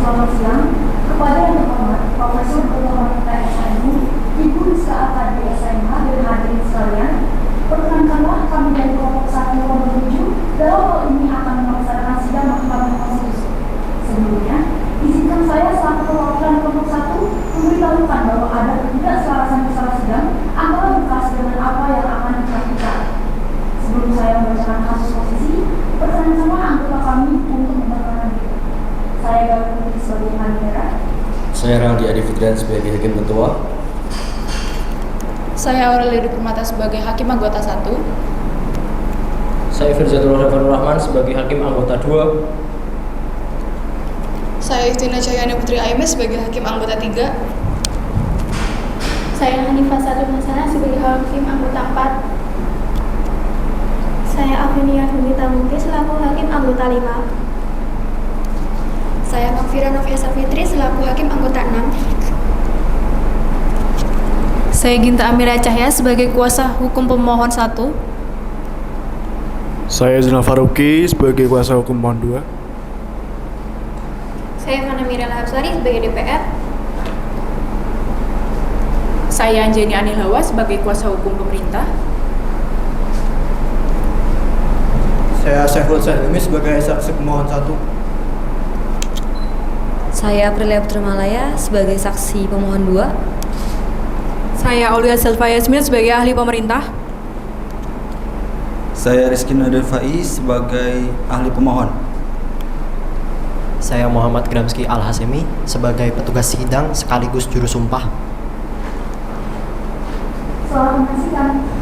Selamat siang. Kepada yang terhormat Profesor Dr. Wanita SIMU, Ibu Rizka Akadi SMH dan hadirin sekalian, perkenankanlah kami dari kelompok 1 kelompok 7 dalam hal ini akan melaksanakan sidang Mahkamah Konstitusi. Sebelumnya, izinkan saya selaku perwakilan kelompok 1 memberitahukan bahwa ada ketidakselarasan masalah sidang antara berkas dengan apa yang akan dilakukan. Sebelum saya membacakan kasus posisi, perkenan sama anggota kami untuk memperkenalkan diri. Saya Galuh Putri sebagai Panitera. Saya Rangdi Adi Fitrian sebagai Hakim Ketua. Saya Aurelia Permata sebagai Hakim Anggota 1. Saya Firzatul Rahman sebagai Hakim Anggota 2. Saya Istina Cahyani Putri AMS sebagai Hakim Anggota 3. Saya Hanifah Satu Hasanah sebagai Hakim Anggota 4. Saya Afenia Humita Munti selaku Hakim Anggota 5. Saya Makfira Noviasa Fitri selaku Hakim Anggota 6. Saya Ginta Amira Cahya sebagai Kuasa Hukum Pemohon 1. Saya Zuna Faruqi sebagai Kuasa Hukum Pemohon 2. Saya Fana Mirela Hapsari sebagai DPR. Saya Anjani Anil Hawa sebagai Kuasa Hukum Pemerintah. Saya Saiful Sailumi sebagai Saksi Pemohon 1. Saya Aprilia Putramalaya sebagai Saksi Pemohon 2. Saya Aulia Selva Yasmin sebagai Ahli Pemerintah. Saya Rizky Nadir Faiz sebagai Ahli Pemohon. Saya Muhammad Gramski Al-Hasemi sebagai Petugas Sidang sekaligus Juru Sumpah. Selamat menyaksikan.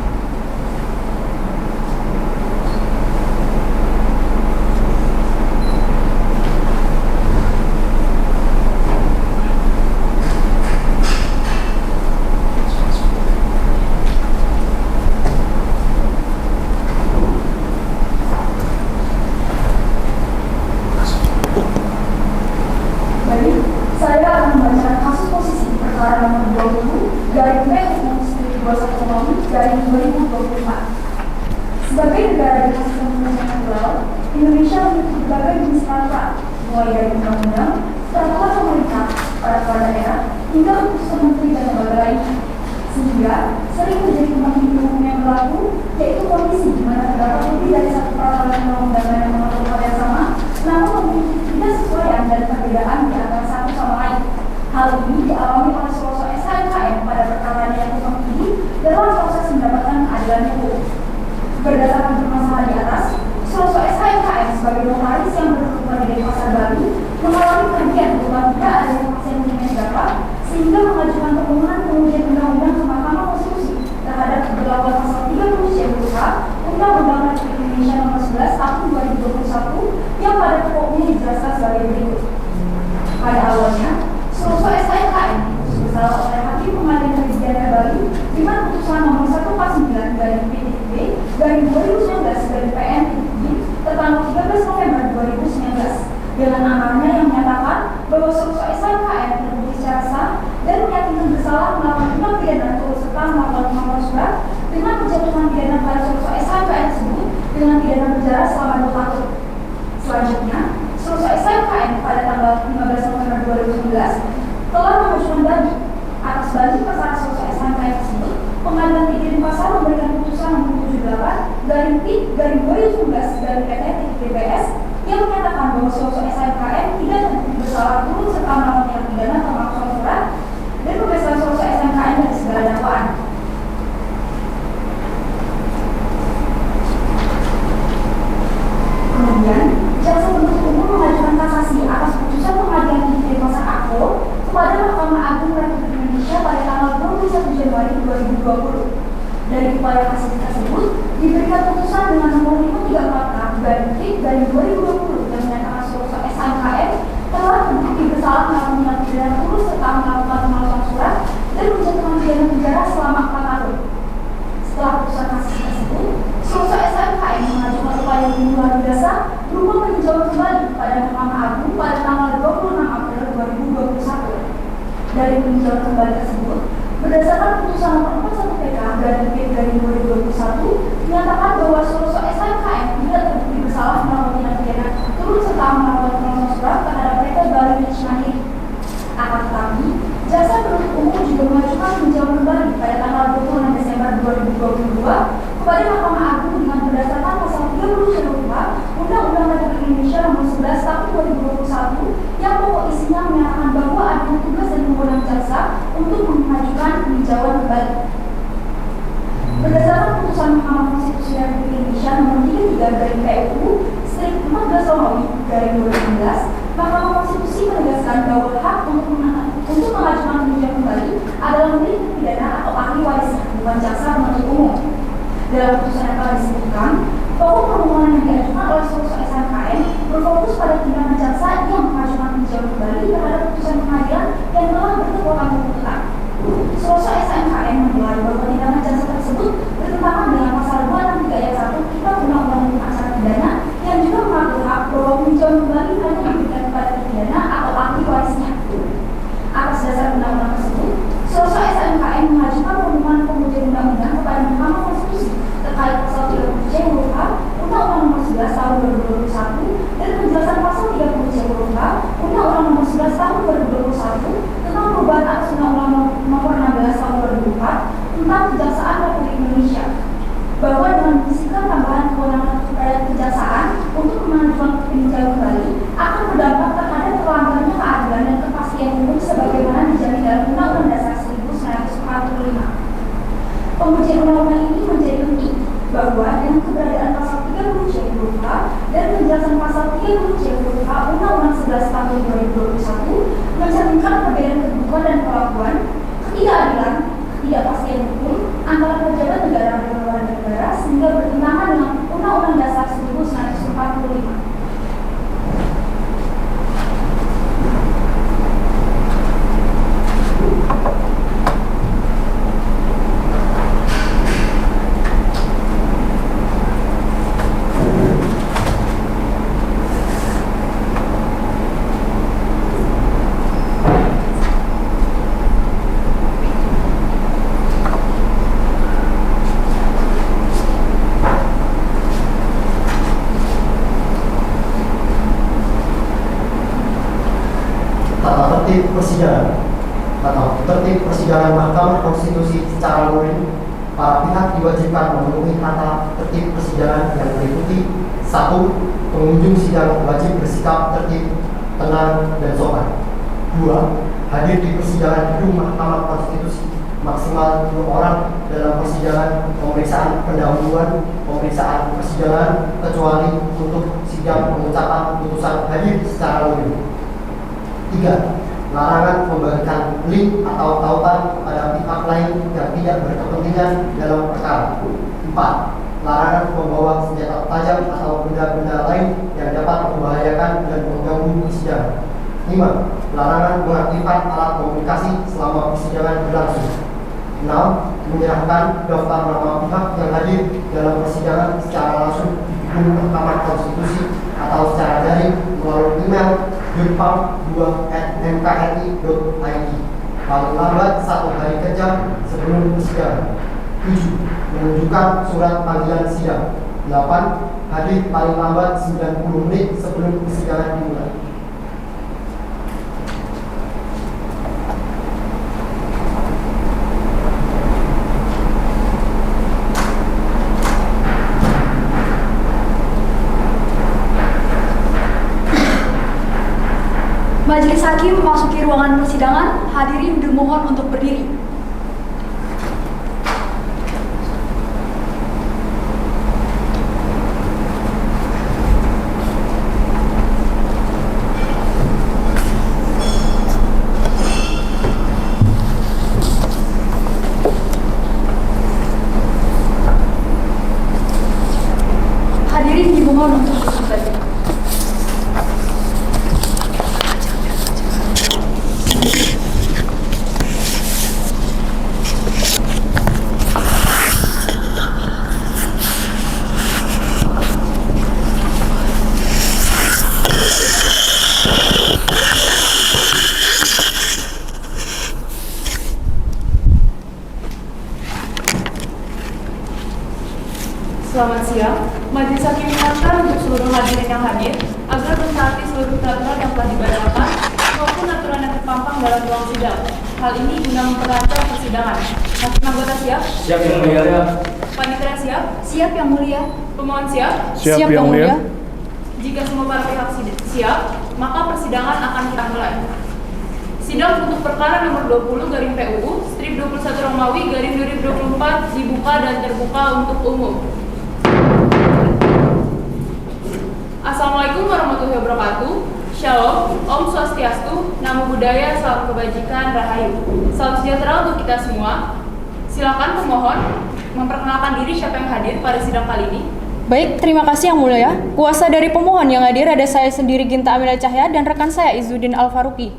Baik, saya akan membacakan kasus posisi perkara nomor 20 dari PUU 21 dari 2024. Sebagai negara di hasil pembangunan global, Indonesia memiliki berbagai jenis peraturan, mulai dari undang-undang, peraturan pemerintah, peraturan daerah, hingga keputusan menteri dan lembaga lainnya. Sehingga sering menjadi pemahaman hukum yang berlaku, yaitu kondisi di mana terdapat lebih dari satu peraturan undang-undang yang mengatur hal yang sama, namun memiliki ketidaksesuaian dan perbedaan di antara satu sama lain. Hal ini dialami oleh sosok SHMKM pada perkara yang tumpang tindih dalam proses mendapatkan keadilan hukum. Berdasarkan permasalahan di atas, sosok SHMKM sebagai notaris yang berkedudukan di Pasar Baru mengalami kerugian berupa tidak adanya kepastian hukum yang dapat, sehingga mengajukan permohonan pengujian undang-undang ke Mahkamah Konstitusi terhadap keberlakuan pasal 30 C Undang-Undang Republik Indonesia Nomor 11 Tahun 2021 yang pada pokoknya dijelaskan sebagai berikut. Pada awalnya, sosok SHMKM bersalah oleh Hakim Pengadilan Negeri Jaya Bali dengan putusan nomor 149 dari PTB dari 2019 dari PN tertanggal 13 November 2019 dengan amarnya yang menyatakan bahwa sosok SHMKM terbukti secara sah dan meyakinkan bersalah melakukan tindak pidana turut serta melakukan pemanggilan surat dengan menjatuhkan pidana pada sosok SHMKM tersebut dengan pidana penjara selama 2 tahun. Selanjutnya, sosok SHMKM pada tanggal 15 November 2019 telah mengajukan banding atas banding perkara sosok SHMKM tersebut. Pengadilan Tinggi Denpasar memberikan putusan nomor 78 dari PIK dari 2019 dari PT TPS yang menyatakan bahwa sosok SHMKM tidak terbukti bersalah turut serta melakukan tindak pidana pemalsuan surat dan membebaskan sosok SHMKM dari segala dakwaan. Kemudian, jaksa penuntut umum mengajukan kasasi atas putusan Pengadilan Tinggi Denpasar Akko kepada Mahkamah Agung Republik Indonesia pada tanggal 21 Januari 2020. Dari upaya kasasi tersebut, diberikan putusan dengan nomor 534 dari PIK dari 2020 yang menyatakan sosok SHMKM telah terbukti bersalah melakukan tindak pidana turut serta melakukan pemalsuan surat dan menjatuhkan pidana penjara selama 4 tahun. Setelah putusan kasasi tersebut, sosok SHMKM mengajukan upaya hukum luar biasa berupa peninjauan kembali pada Mahkamah Agung pada tanggal 26 April 2021. Dari peninjauan kembali tersebut, berdasarkan putusan nomor 41 PK dan PIK dari 2021 menyatakan bahwa sosok SHMKM tidak terbukti bersalah melakukan tindak pidana turut serta melakukan pemalsuan surat terhadap PT Bali Beach garing PUU strip 14 Romawi garing 2016, Mahkamah Konstitusi menegaskan bahwa hak untuk mengajukan peninjauan kembali adalah milik terpidana atau ahli warisnya, bukan jaksa penuntut umum. Dalam putusan yang telah disebutkan, pokok permohonan yang diajukan oleh seluruh SMKN berfokus pada tindakan jaksa yang mengajukan peninjauan kembali terhadap putusan pengadilan yang telah berkekuatan hukum tetap. Seluruh SMKN menilai bahwa tindakan jaksa tersebut bertentangan dengan pasal 263 ayat 1 Kitab Undang-Undang Hukum Acara Pidana yang juga mengatur hak bahwa peninjauan kembali hanya diberikan kepada terpidana atau ahli warisnya. Atas dasar undang-undang tersebut, seluruh SMKN mengajukan permohonan pengujian undang-undang kepada Mahkamah Konstitusi terkait pasal 30C huruf H Undang-Undang Nomor 11 Tahun 2021 dan penjelasan pasal 30C huruf H Undang-Undang Nomor 11 Tahun 2021 tentang perubahan atas Undang-Undang Nomor 16 Tahun 2004 tentang Kejaksaan Republik Indonesia, bahwa dengan membisikkan tambahan kewenangan kepada kejaksaan untuk mengajukan peninjauan kembali akan berdampak terhadap terlanggarnya keadilan dan kepastian hukum sebagaimana dijamin dalam Undang-Undang Dasar 1945. Pengujian undang-undang ini menjadi penting bahwa dengan keberadaan pasal 30C huruf H dan penjelasan pasal 30C huruf H Undang-Undang 11 Tahun 2021 mencerminkan perbedaan kedudukan dan perlakuan, ketidakadilan, ketidakpastian hukum antara pejabat negara dan lembaga negara sehingga bertentangan dengan Undang-Undang Dasar 1945. Tertib persidangan atau tertib persidangan Mahkamah Konstitusi secara luring, para pihak diwajibkan memenuhi tata tertib persidangan yang meliputi 1. Pengunjung sidang wajib bersikap tertib, tenang, dan sopan. 2. Hadir di persidangan gedung Mahkamah Konstitusi maksimal 2 orang dalam persidangan pemeriksaan pendahuluan, pemeriksaan persidangan kecuali untuk sidang pengucapan putusan hadir secara luring. 3. Larangan membagikan link atau tautan kepada pihak lain yang tidak berkepentingan dalam perkara. 4. Larangan membawa senjata tajam atau benda-benda lain yang dapat membahayakan dan mengganggu persidangan. 5. Larangan mengaktifkan alat komunikasi selama persidangan berlangsung. 6. Menyerahkan daftar nama pihak yang hadir dalam persidangan secara langsung di gedung Mahkamah Konstitusi atau secara daring melalui email jurpam2@mkri.id paling lambat 1 hari kerja sebelum persidangan. 7. Menunjukkan surat panggilan sidang. 8. Hadir paling lambat 90 menit sebelum persidangan dimulai. Majelis Hakim memasuki ruangan persidangan, hadirin dimohon untuk berdiri. Hadirin dimohon untuk duduk kembali. Selamat siang. Majelis Hakim mengingatkan untuk seluruh hadirin yang hadir agar mentaati seluruh peraturan yang telah dibacakan maupun aturan yang terpampang dalam ruang sidang. Hal ini guna memperlancar persidangan. Hakim anggota siap? Siap yang mulia. Panitera siap? Siap yang mulia. Pemohon siap? Siap yang mulia. Jika semua para pihak siap, maka persidangan akan kita mulai. Sidang untuk perkara nomor 20/PUU strip 21 Romawi garing 2024 dibuka dan terbuka untuk umum. Assalamualaikum warahmatullahi wabarakatuh. Shalom, Om Swastiastu, Namo Buddhaya, salam kebajikan, rahayu. Salam sejahtera untuk kita semua. Silakan pemohon memperkenalkan diri siapa yang hadir pada sidang kali ini. Baik, terima kasih Yang Mulia. Kuasa dari pemohon yang hadir ada saya sendiri Ginta Amila Cahya dan rekan saya Izzuddin Al-Faruqi.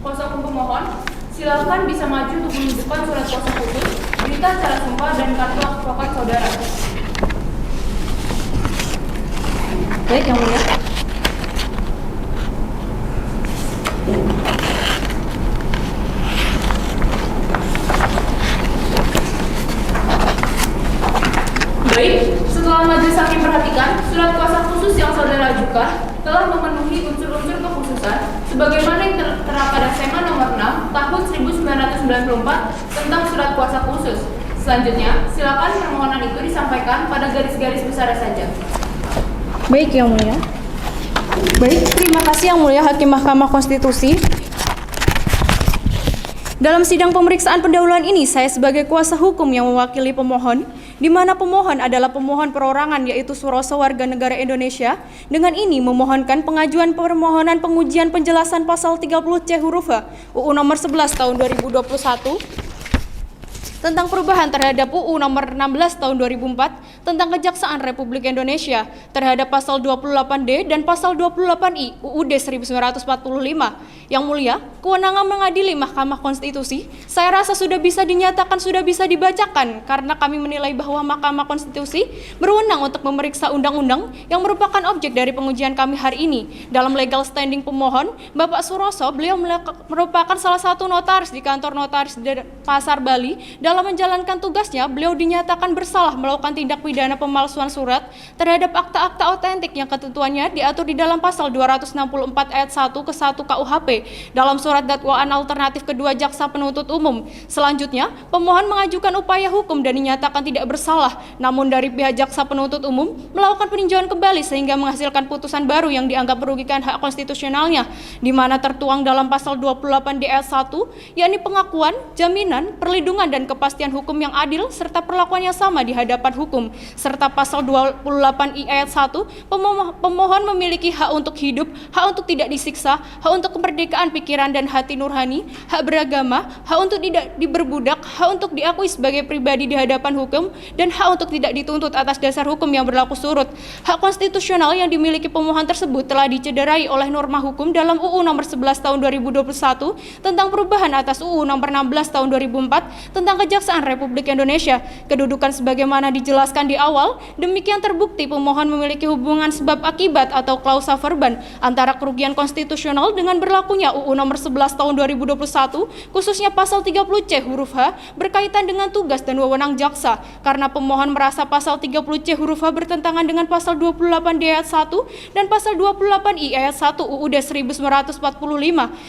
Kuasa hukum pemohon, silakan bisa maju untuk menunjukkan surat kuasa khusus, berita acara sumpah dan kartu advokat saudara. Baik, Yang Mulia. Baik, setelah majelis hakim perhatikan, surat kuasa khusus yang saudara ajukan telah memenuhi unsur-unsur kekhususan sebagaimana yang tertera pada SEMA nomor 6 tahun 1994 tentang surat kuasa khusus. Selanjutnya, silakan permohonan itu disampaikan pada garis-garis besar saja. Baik, Yang Mulia. Baik, terima kasih Yang Mulia Hakim Mahkamah Konstitusi. Dalam sidang pemeriksaan pendahuluan ini, saya sebagai kuasa hukum yang mewakili pemohon, di mana pemohon adalah pemohon perorangan yaitu Suroso warga negara Indonesia, dengan ini memohonkan pengajuan permohonan pengujian penjelasan pasal 30C huruf H UU nomor 11 tahun 2021 tentang perubahan terhadap UU nomor 16 tahun 2004 tentang Kejaksaan Republik Indonesia terhadap pasal 28D dan pasal 28I UUD 1945. Yang Mulia, kewenangan mengadili Mahkamah Konstitusi saya rasa sudah bisa dinyatakan, sudah bisa dibacakan karena kami menilai bahwa Mahkamah Konstitusi berwenang untuk memeriksa undang-undang yang merupakan objek dari pengujian kami hari ini. Dalam legal standing pemohon, Bapak Suroso, beliau merupakan salah satu notaris di kantor notaris Pasar Bali. Dalam menjalankan tugasnya, beliau dinyatakan bersalah melakukan tindak pidana pemalsuan surat terhadap akta-akta otentik yang ketentuannya diatur di dalam pasal 264 ayat 1 ke 1 KUHP dalam surat dakwaan alternatif kedua jaksa penuntut umum. Selanjutnya, pemohon mengajukan upaya hukum dan dinyatakan tidak bersalah, namun dari pihak jaksa penuntut umum melakukan peninjauan kembali sehingga menghasilkan putusan baru yang dianggap merugikan hak konstitusionalnya, di mana tertuang dalam pasal 28D ayat 1, yakni pengakuan, jaminan, perlindungan dan kepastian hukum yang adil serta perlakuan yang sama di hadapan hukum, serta pasal 28I ayat 1, pemohon memiliki hak untuk hidup, hak untuk tidak disiksa, hak untuk kemerdekaan pikiran dan hati nurhani, hak beragama, hak untuk tidak diberbudak, hak untuk diakui sebagai pribadi di hadapan hukum, dan hak untuk tidak dituntut atas dasar hukum yang berlaku surut. Hak konstitusional yang dimiliki pemohon tersebut telah dicederai oleh norma hukum dalam UU nomor 11 tahun 2021 tentang perubahan atas UU nomor 16 tahun 2004 tentang Kejaksaan Republik Indonesia. Kedudukan sebagaimana dijelaskan di awal, demikian terbukti pemohon memiliki hubungan sebab akibat atau klausa verban antara kerugian konstitusional dengan berlakunya UU nomor 11 tahun 2021, khususnya pasal 30C huruf H berkaitan dengan tugas dan wewenang jaksa, karena pemohon merasa pasal 30C huruf H bertentangan dengan pasal 28D ayat 1 dan pasal 28I ayat 1 UUD 1945.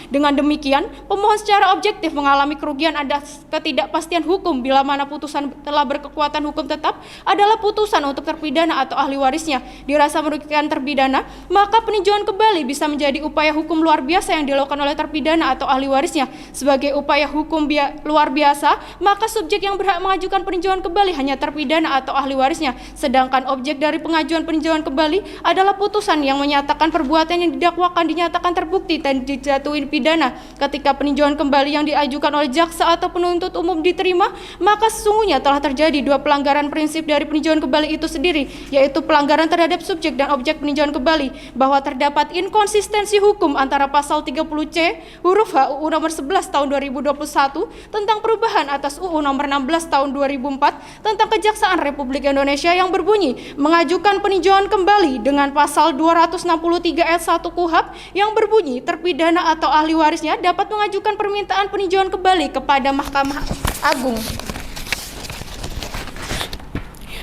Dengan demikian, pemohon secara objektif mengalami kerugian atas ketidakpastian hukum bila mana putusan telah berkekuatan hukum tetap adalah putusan untuk terpidana atau ahli warisnya dirasa merugikan terpidana, maka peninjauan kembali bisa menjadi upaya hukum luar biasa yang dilakukan oleh terpidana atau ahli warisnya. Sebagai upaya hukum luar biasa, maka subjek yang berhak mengajukan peninjauan kembali hanya terpidana atau ahli warisnya, sedangkan objek dari pengajuan peninjauan kembali adalah putusan yang menyatakan perbuatan yang didakwakan dinyatakan terbukti dan dijatuhi pidana. Ketika peninjauan kembali yang diajukan oleh jaksa atau penuntut umum diterima, maka sesungguhnya telah terjadi dua pelanggaran prinsip dari peninjauan kembali itu sendiri, yaitu pelanggaran terhadap subjek dan objek peninjauan kembali, bahwa terdapat inkonsistensi hukum antara pasal 30C huruf H UU nomor 11 tahun 2021 tentang perubahan atas UU nomor 16 tahun 2004 tentang Kejaksaan Republik Indonesia yang berbunyi mengajukan peninjauan kembali dengan pasal 263 ayat 1 KUHP yang berbunyi terpidana atau ahli warisnya dapat mengajukan permintaan peninjauan kembali kepada Mahkamah Agung.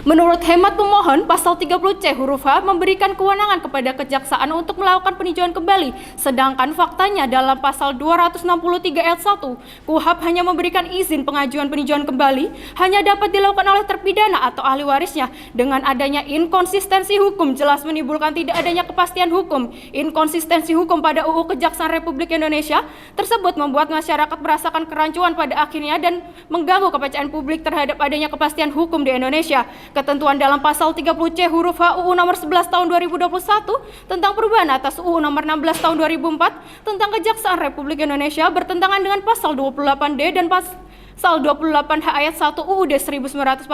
Menurut hemat pemohon, pasal 30C huruf H memberikan kewenangan kepada kejaksaan untuk melakukan peninjauan kembali, sedangkan faktanya dalam pasal 263 ayat 1, KUHP hanya memberikan izin pengajuan peninjauan kembali hanya dapat dilakukan oleh terpidana atau ahli warisnya. Dengan adanya inkonsistensi hukum jelas menimbulkan tidak adanya kepastian hukum. Inkonsistensi hukum pada UU Kejaksaan Republik Indonesia tersebut membuat masyarakat merasakan kerancuan pada akhirnya dan mengganggu kepercayaan publik terhadap adanya kepastian hukum di Indonesia. ketentuan dalam pasal 30C huruf H UU nomor 11 tahun 2021 tentang perubahan atas UU nomor 16 tahun 2004 tentang Kejaksaan Republik Indonesia bertentangan dengan pasal 28D dan pasal 28H ayat 1 UUD 1945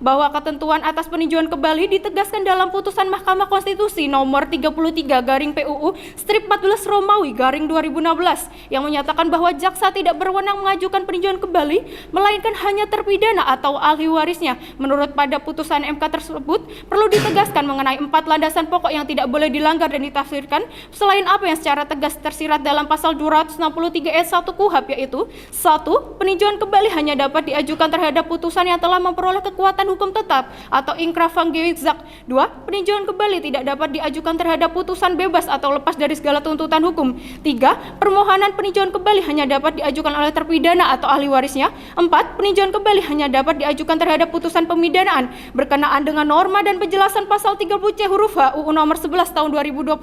bahwa ketentuan atas peninjauan kembali ditegaskan dalam putusan Mahkamah Konstitusi nomor 33/PUU strip 14 Romawi garing 2016 yang menyatakan bahwa jaksa tidak berwenang mengajukan peninjauan kembali melainkan hanya terpidana atau ahli warisnya. Menurut pada putusan MK tersebut perlu ditegaskan mengenai 4 landasan pokok yang tidak boleh dilanggar dan ditafsirkan selain apa yang secara tegas tersirat dalam pasal 263 ayat 1 KUHP, yaitu 1. Peninjauan kembali hanya dapat diajukan terhadap putusan yang telah memperoleh kekuatan hukum tetap atau ingkrah van gewikzak. 2. Peninjauan kembali tidak dapat diajukan terhadap putusan bebas atau lepas dari segala tuntutan hukum. 3. Permohonan peninjauan kembali hanya dapat diajukan oleh terpidana atau ahli warisnya. 4. Peninjauan kembali hanya dapat diajukan terhadap putusan pemidanaan berkenaan dengan norma dan penjelasan pasal 30C huruf H UU nomor 11 tahun 2021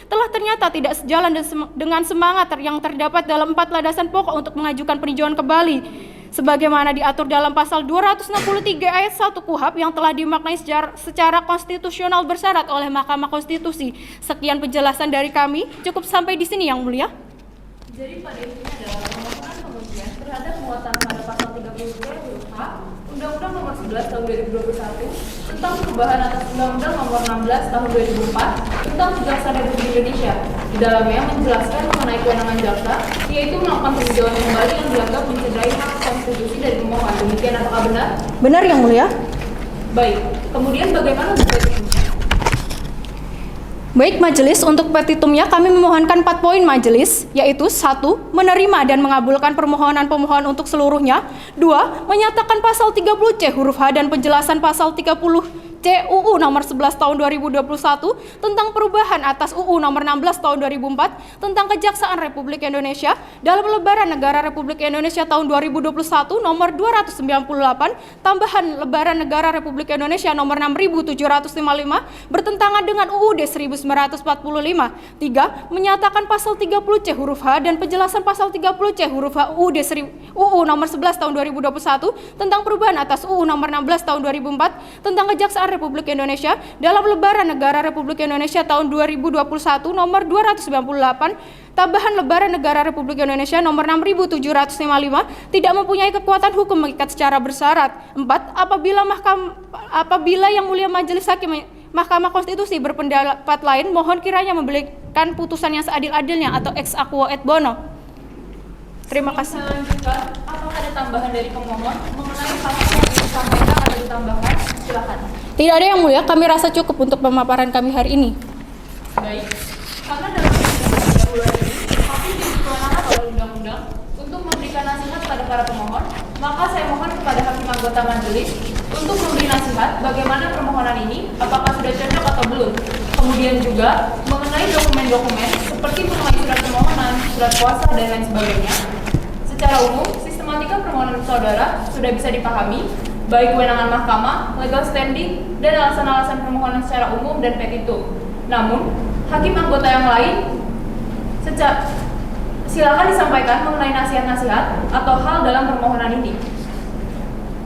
telah ternyata tidak sejalan dengan semangat yang terdapat dalam 4 landasan pokok untuk mengajukan peninjauan kembali sebagaimana diatur dalam pasal 263 ayat 1 KUHP yang telah dimaknai secara konstitusional bersyarat oleh Mahkamah Konstitusi. Sekian penjelasan dari kami, cukup sampai di sini Yang Mulia. Jadi pada intinya adalah permohonan pengujian terhadap muatan pada pasal 30C huruf H Undang-Undang nomor 11 tahun 2021 tentang perubahan atas Undang-Undang nomor 16 tahun 2004 tentang Kejaksaan Republik Indonesia. Di dalamnya menjelaskan mengenai kewenangan jaksa, yaitu melakukan peninjauan kembali yang dianggap mencederai hak konstitusi dari pemohon. Demikian apakah benar? Benar Yang Mulia. Baik, kemudian bagaimana petitumnya? Baik majelis, untuk petitumnya kami memohonkan 4 poin majelis, yaitu 1. Menerima dan mengabulkan permohonan pemohon untuk seluruhnya. 2. Menyatakan pasal 30C huruf H dan penjelasan pasal 30C UU nomor 11 tahun 2021 tentang perubahan atas UU nomor 16 tahun 2004 tentang Kejaksaan Republik Indonesia dalam Lembaran Negara Republik Indonesia tahun 2021 nomor 298 tambahan Lembaran Negara Republik Indonesia nomor 6755 bertentangan dengan UUD 1945. 3. Menyatakan pasal 30C huruf H dan penjelasan pasal 30C huruf H UU nomor 11 tahun 2021 tentang perubahan atas UU nomor 16 tahun 2004 tentang Kejaksaan Republik Indonesia dalam Lembaran Negara Republik Indonesia tahun 2021 nomor 298 tambahan Lembaran Negara Republik Indonesia nomor 6755 tidak mempunyai kekuatan hukum mengikat secara bersyarat. 4. Apabila Yang Mulia Majelis Hakim Mahkamah Konstitusi berpendapat lain, mohon kiranya memberikan putusan yang seadil-adilnya atau ex aequo et bono. Terima kasih. Selanjutnya, apakah ada tambahan dari pemohon mengenai pasal yang disampaikan atau ditambahkan? Silakan. Tidak ada Yang Mulia, kami rasa cukup untuk pemaparan kami hari ini. Baik, karena dalam pendahuluan ini hakim diberi kewenangan oleh undang-undang untuk memberikan nasihat kepada para pemohon, maka saya mohon kepada hakim anggota majelis untuk memberi nasihat bagaimana permohonan ini, apakah sudah cocok atau belum. Kemudian juga mengenai dokumen-dokumen seperti mengenai surat permohonan, surat kuasa dan lain sebagainya. Secara umum, sistematika permohonan saudara sudah bisa dipahami, baik kewenangan mahkamah, legal standing, dan alasan-alasan permohonan secara umum dan petitum. Namun, hakim anggota yang lain silakan disampaikan mengenai nasihat-nasihat atau hal dalam permohonan ini.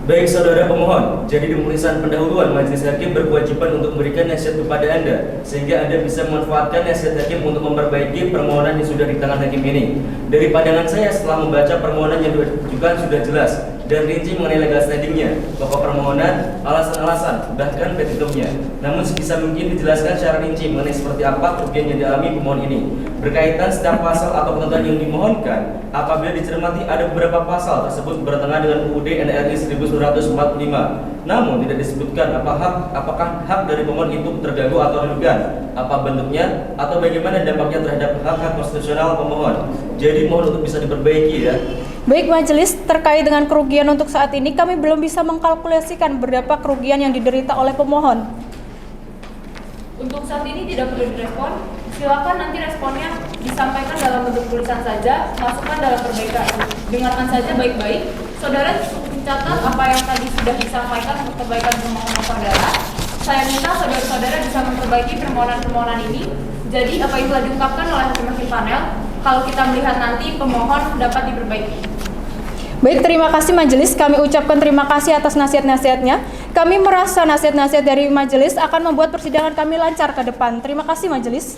Baik saudara pemohon, jadi di tulisan pendahuluan majelis hakim berkewajiban untuk memberikan nasihat kepada Anda sehingga Anda bisa memanfaatkan nasihat hakim untuk memperbaiki permohonan yang sudah di tangan hakim ini. Dari pandangan saya setelah membaca permohonan yang diajukan sudah jelas dan rinci mengenai legal standingnya, pokok permohonan, alasan-alasan, bahkan petitumnya. Namun sebisa mungkin dijelaskan secara rinci mengenai seperti apa kerugian yang dialami pemohon ini. Berkaitan setiap pasal atau ketentuan yang dimohonkan, apabila dicermati ada beberapa pasal tersebut bertentangan dengan UUD NRI 1945. Namun tidak disebutkan apakah hak dari pemohon itu terganggu atau dirugikan, apa bentuknya, atau bagaimana dampaknya terhadap hak-hak konstitusional pemohon. Jadi mohon untuk bisa diperbaiki ya. Baik majelis, terkait dengan kerugian untuk saat ini kami belum bisa mengkalkulasikan berapa kerugian yang diderita oleh pemohon. Untuk saat ini tidak perlu direspon, silakan nanti responnya disampaikan dalam bentuk tulisan saja, masukkan dalam perbaikan. Dengarkan saja baik-baik. Saudara mencatat apa yang tadi sudah disampaikan untuk perbaikan permohonan saudara. Saya minta saudara-saudara bisa memperbaiki permohonan-permohonan ini. Jadi apa yang telah diungkapkan oleh hakim panel, kalau kita melihat nanti pemohon dapat diperbaiki. Baik, terima kasih majelis. Kami ucapkan terima kasih atas nasihat-nasihatnya. Kami merasa nasihat-nasihat dari majelis akan membuat persidangan kami lancar ke depan. Terima kasih majelis.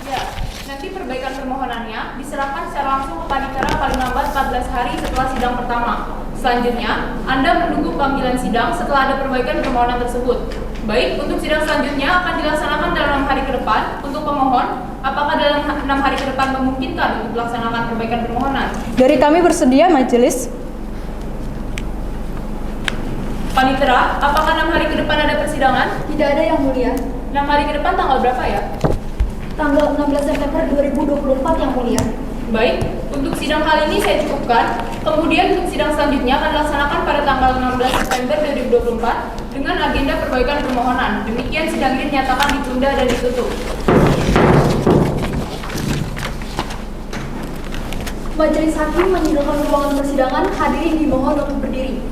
Ya, nanti perbaikan permohonannya diserahkan secara langsung ke panitera paling lambat 14 hari setelah sidang pertama. Selanjutnya, Anda menunggu panggilan sidang setelah ada perbaikan permohonan tersebut. Baik, untuk sidang selanjutnya akan dilaksanakan dalam 6 hari ke depan. Untuk pemohon, apakah dalam 6 hari ke depan memungkinkan untuk melaksanakan perbaikan permohonan? Dari kami bersedia majelis. Panitera, apakah 6 hari ke depan ada persidangan? Tidak ada yang mulia. 6 hari ke depan tanggal berapa ya? Tanggal 16 September 2024 yang mulia. Baik, untuk sidang kali ini saya cukupkan. Kemudian untuk sidang selanjutnya akan dilaksanakan pada tanggal 16 September 2024 dengan agenda perbaikan permohonan. Demikian sidang ini dinyatakan ditunda dan ditutup. Majelis Hakim meninggalkan ruangan persidangan. Hadirin dimohon untuk berdiri.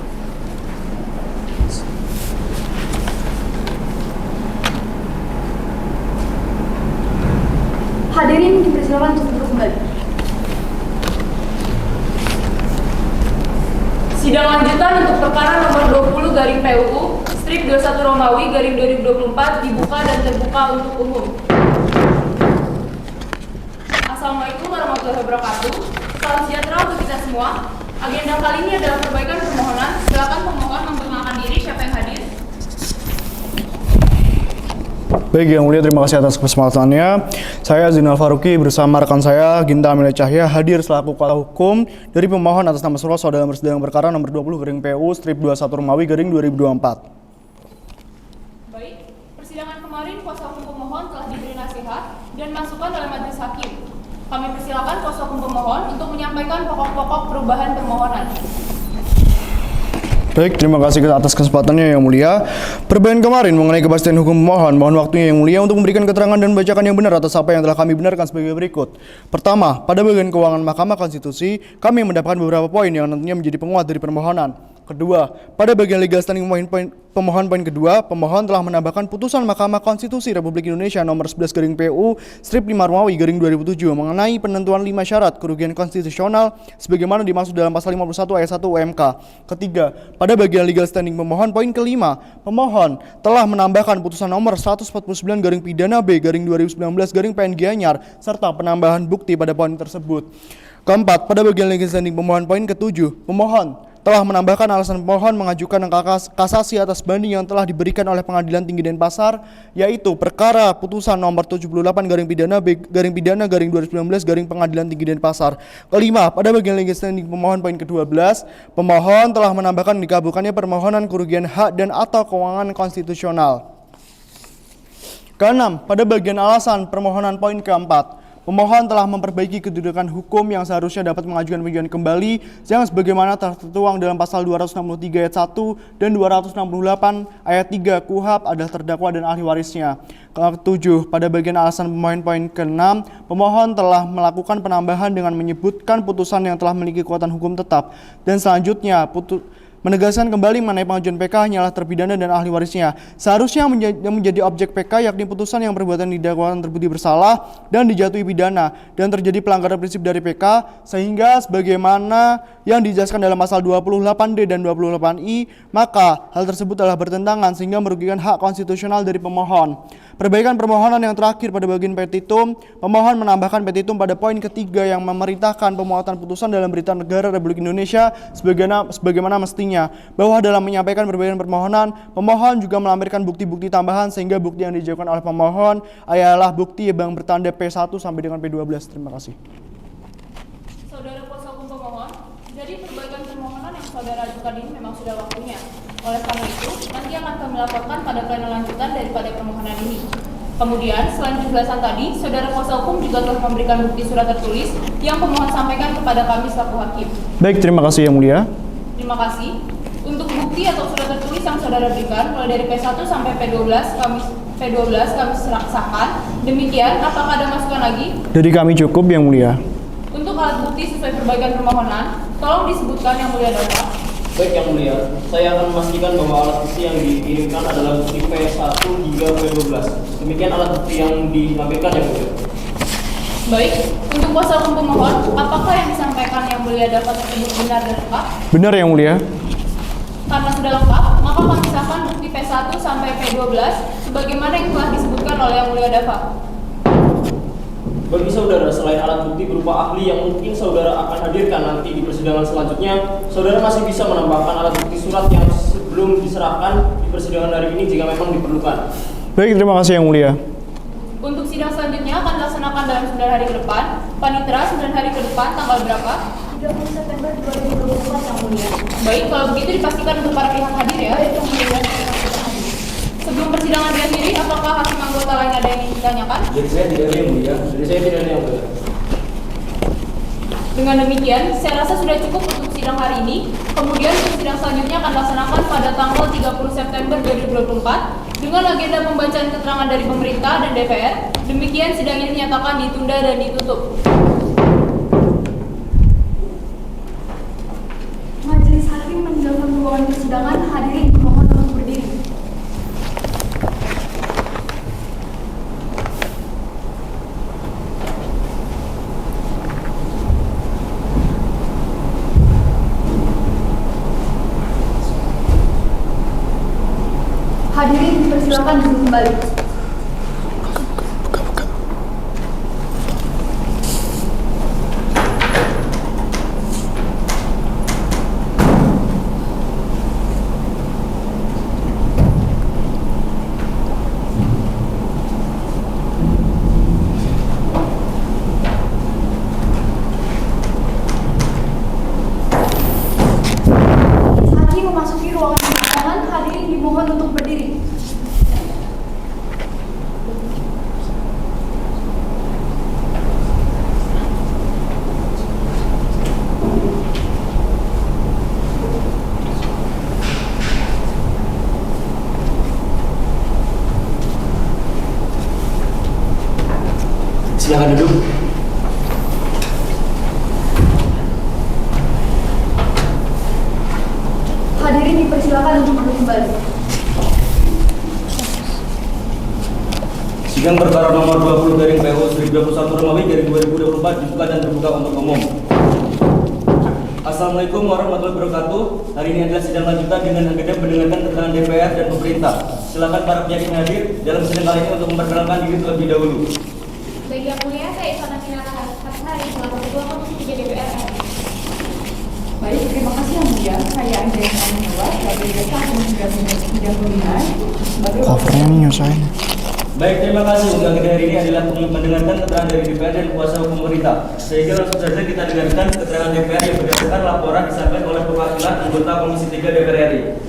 Hadirin dipersilakan untuk duduk kembali. Sidang lanjutan untuk perkara nomor 20/PUU strip 21 Romawi garing 2024 dibuka dan terbuka untuk umum. Assalamualaikum warahmatullahi wabarakatuh. Salam sejahtera untuk kita semua. Agenda kali ini adalah perbaikan permohonan. Silakan pemohon memperkenalkan diri, siapa yang hadir. Baik, Yang Mulia, terima kasih atas kesempatannya. Saya Zainal Faruqi bersama rekan saya Ginta Amelia Cahya hadir selaku kuasa hukum dari pemohon atas nama Suroso dalam persidangan perkara nomor 20/PU strip 21 Romawi garing 2024. Baik, persidangan kemarin kuasa hukum pemohon telah diberi nasihat dan masukan oleh majelis hakim. Kami persilakan kuasa hukum pemohon untuk menyampaikan pokok-pokok perubahan permohonan. Baik, terima kasih atas kesempatannya Yang Mulia. Perbaikan kemarin mengenai kepastian hukum pemohon, mohon waktunya Yang Mulia untuk memberikan keterangan dan bacakan yang benar atas apa yang telah kami benarkan sebagai berikut. Pertama, pada bagian keuangan Mahkamah Konstitusi, kami mendapatkan beberapa poin yang nantinya menjadi penguat dari permohonan. Kedua, pada bagian legal standing pemohon poin kedua, pemohon telah menambahkan putusan Mahkamah Konstitusi Republik Indonesia nomor 11/PU strip 5 Romawi garing 2007 mengenai penentuan 5 syarat kerugian konstitusional sebagaimana dimaksud dalam pasal 51 ayat 1 UMK. Ketiga, pada bagian legal standing pemohon poin kelima, pemohon telah menambahkan putusan nomor 149 garing pidana B garing 2019 garing PN Gianyar serta penambahan bukti pada poin tersebut. Keempat, pada bagian legal standing pemohon poin ketujuh, pemohon telah menambahkan alasan pemohon mengajukan kasasi atas banding yang telah diberikan oleh Pengadilan Tinggi Denpasar, yaitu perkara putusan nomor 78 garing pidana B garing pidana garing 2019 garing Pengadilan Tinggi Denpasar. Kelima, pada bagian legal standing pemohon poin ke-12, pemohon telah menambahkan dikabulkannya permohonan kerugian hak dan atau keuangan konstitusional. Keenam, pada bagian alasan permohonan poin keempat, pemohon telah memperbaiki kedudukan hukum yang seharusnya dapat mengajukan peninjauan kembali yang sebagaimana tertuang dalam pasal 263 ayat 1 dan 268 ayat 3 KUHP adalah terdakwa dan ahli warisnya. Ketujuh, pada bagian alasan pemohon poin ke-6, pemohon telah melakukan penambahan dengan menyebutkan putusan yang telah memiliki kekuatan hukum tetap dan selanjutnya menegaskan kembali mengenai pengajuan PK hanyalah terpidana dan ahli warisnya. Seharusnya yang menjadi objek PK yakni putusan yang perbuatan didakwakan terbukti bersalah dan dijatuhi pidana dan terjadi pelanggaran prinsip dari PK sehingga sebagaimana yang dijelaskan dalam pasal 28D dan 28I, maka hal tersebut telah bertentangan sehingga merugikan hak konstitusional dari pemohon. Perbaikan permohonan yang terakhir pada bagian petitum, pemohon menambahkan petitum pada poin ketiga yang memerintahkan pemuatan putusan dalam Berita Negara Republik Indonesia sebagaimana mestinya, bahwa dalam menyampaikan perbaikan permohonan, pemohon juga melampirkan bukti-bukti tambahan sehingga bukti yang diajukan oleh pemohon adalah bukti yang bertanda P1 sampai dengan P12. Terima kasih. Saudara kuasa hukum pemohon, jadi perbaikan permohonan yang saudara ajukan ini memang sudah waktunya. Oleh karena itu, nanti akan kami laporkan pada pleno lanjutan daripada permohonan ini. Kemudian, selain penjelasan tadi, saudara kuasa hukum juga telah memberikan bukti surat tertulis yang pemohon sampaikan kepada kami selaku hakim. Baik, terima kasih Yang Mulia. Terima kasih. Untuk bukti atau surat tertulis yang saudara berikan, mulai dari P1 sampai P12 kami sahkan. Demikian, apakah ada masukan lagi? Dari kami cukup Yang Mulia. Untuk alat bukti sesuai perbaikan permohonan, tolong disebutkan Yang Mulia Bapak. Baik Yang Mulia, saya akan memastikan bahwa alat bukti yang dikirimkan adalah bukti P1 hingga P12. Demikian alat bukti yang dilampirkan Yang Mulia. Baik, untuk kuasa hukum pemohon, apakah yang disampaikan disampaikan Yang Mulia dapat tersebut benar dan lengkap? Benar Yang Mulia. Karena sudah lengkap, maka kami sahkan bukti P1 sampai P12 sebagaimana yang telah disebutkan oleh Yang Mulia Dafa. Bagi saudara, selain alat bukti berupa ahli yang mungkin saudara akan hadirkan nanti di persidangan selanjutnya, saudara masih bisa menambahkan alat bukti surat yang sebelum diserahkan di persidangan hari ini jika memang diperlukan. Baik, terima kasih Yang Mulia. Untuk sidang selanjutnya akan dilaksanakan dalam 9 hari ke depan. Panitera 9 hari ke depan, tanggal berapa? 30 September 2024 Yang Mulia. Baik, kalau begitu dipastikan untuk para pihak hadir ya. Baik Yang Mulia. Sebelum persidangan diakhiri, apakah hakim anggota lain ada yang ingin ditanyakan? Jadi saya tidak ada Yang Mulia. Jadi saya tidak ada yang mulia. Dengan demikian, saya rasa sudah cukup untuk sidang hari ini. Kemudian untuk sidang selanjutnya akan dilaksanakan pada tanggal 30 September 2024 dengan agenda pembacaan keterangan dari pemerintah dan DPR. Demikian sidang ini dinyatakan ditunda dan ditutup. Majelis Hakim meninggalkan ruangan persidangan. Hadirin dimohon untuk berdiri. Hadirin dipersilakan duduk kembali. Hakim memasuki ruangan persidangan. Hadirin dimohon untuk berdiri. Silakan duduk. Hadirin dipersilakan untuk duduk kembali. Sidang perkara nomor 20/PU 1021 Romawi 2024 dibuka dan terbuka untuk umum. Assalamualaikum warahmatullahi wabarakatuh. Hari ini adalah sidang lanjutan dengan agenda mendengarkan keterangan DPR dan pemerintah. Silakan para pihak yang hadir dalam sidang kali ini untuk memperkenalkan diri terlebih dahulu. Baik Yang Mulia, saya Isana Minara Hasari selaku Ketua Komisi 3 DPR RI. Baik, terima kasih Yang Mulia. Saya Angelina Anwar, sebagai Jaksa Komisi 3 Pembinaan. Covernya nih nyusahin. Baik, terima kasih. Untuk agenda hari ini adalah mendengarkan keterangan dari DPR dan kuasa hukum pemerintah. Sehingga langsung saja kita dengarkan keterangan DPR yang berdasarkan laporan disampaikan oleh perwakilan anggota Komisi 3 DPR RI.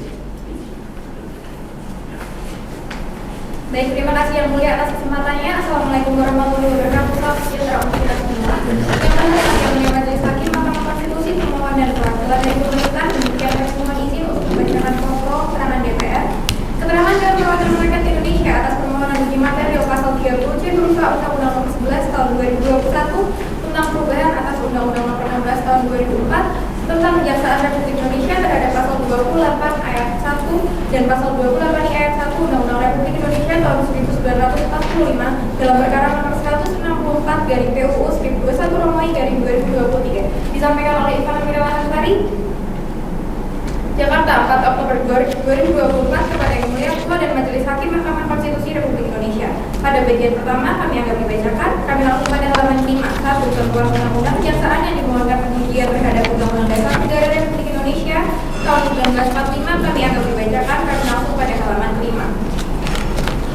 Baik, terima kasih Yang Mulia atas kesempatannya. Assalamualaikum warahmatullahi wabarakatuh. Salam sejahtera untuk kita semua. Yang pertama, Yang Mulia Majelis Hakim Mahkamah Konstitusi pemohon dan perwakilan dari pemerintah demikian mohon izin untuk membacakan pokok keterangan DPR. Keterangan dan perwakilan rakyat Indonesia atas permohonan uji material pasal 30C berupa Undang-Undang Nomor 11 Tahun 2021 tentang perubahan atas Undang-Undang Nomor 16 Tahun 2004 tentang Kejaksaan Republik Indonesia terhadap pasal 28 ayat 1 dan pasal 28 ayat 1 Undang-Undang Republik Indonesia tahun 1945 dalam perkara nomor 164/PUU 1021 Romawi 2023 disampaikan oleh Ivana Mirawati, Jakarta 4 Oktober 2024 kepada Yang Mulia Ketua dan Majelis Hakim Mahkamah Konstitusi Republik Indonesia. Pada bagian pertama kami anggap dibacakan, kami langsung pada halaman 5 1 Ketentuan Undang-Undang Kejaksaan yang dimohonkan pengujian terhadap Undang-Undang Dasar Negara Republik Indonesia tahun 1945 kami anggap dibacakan, kami langsung pada halaman 5.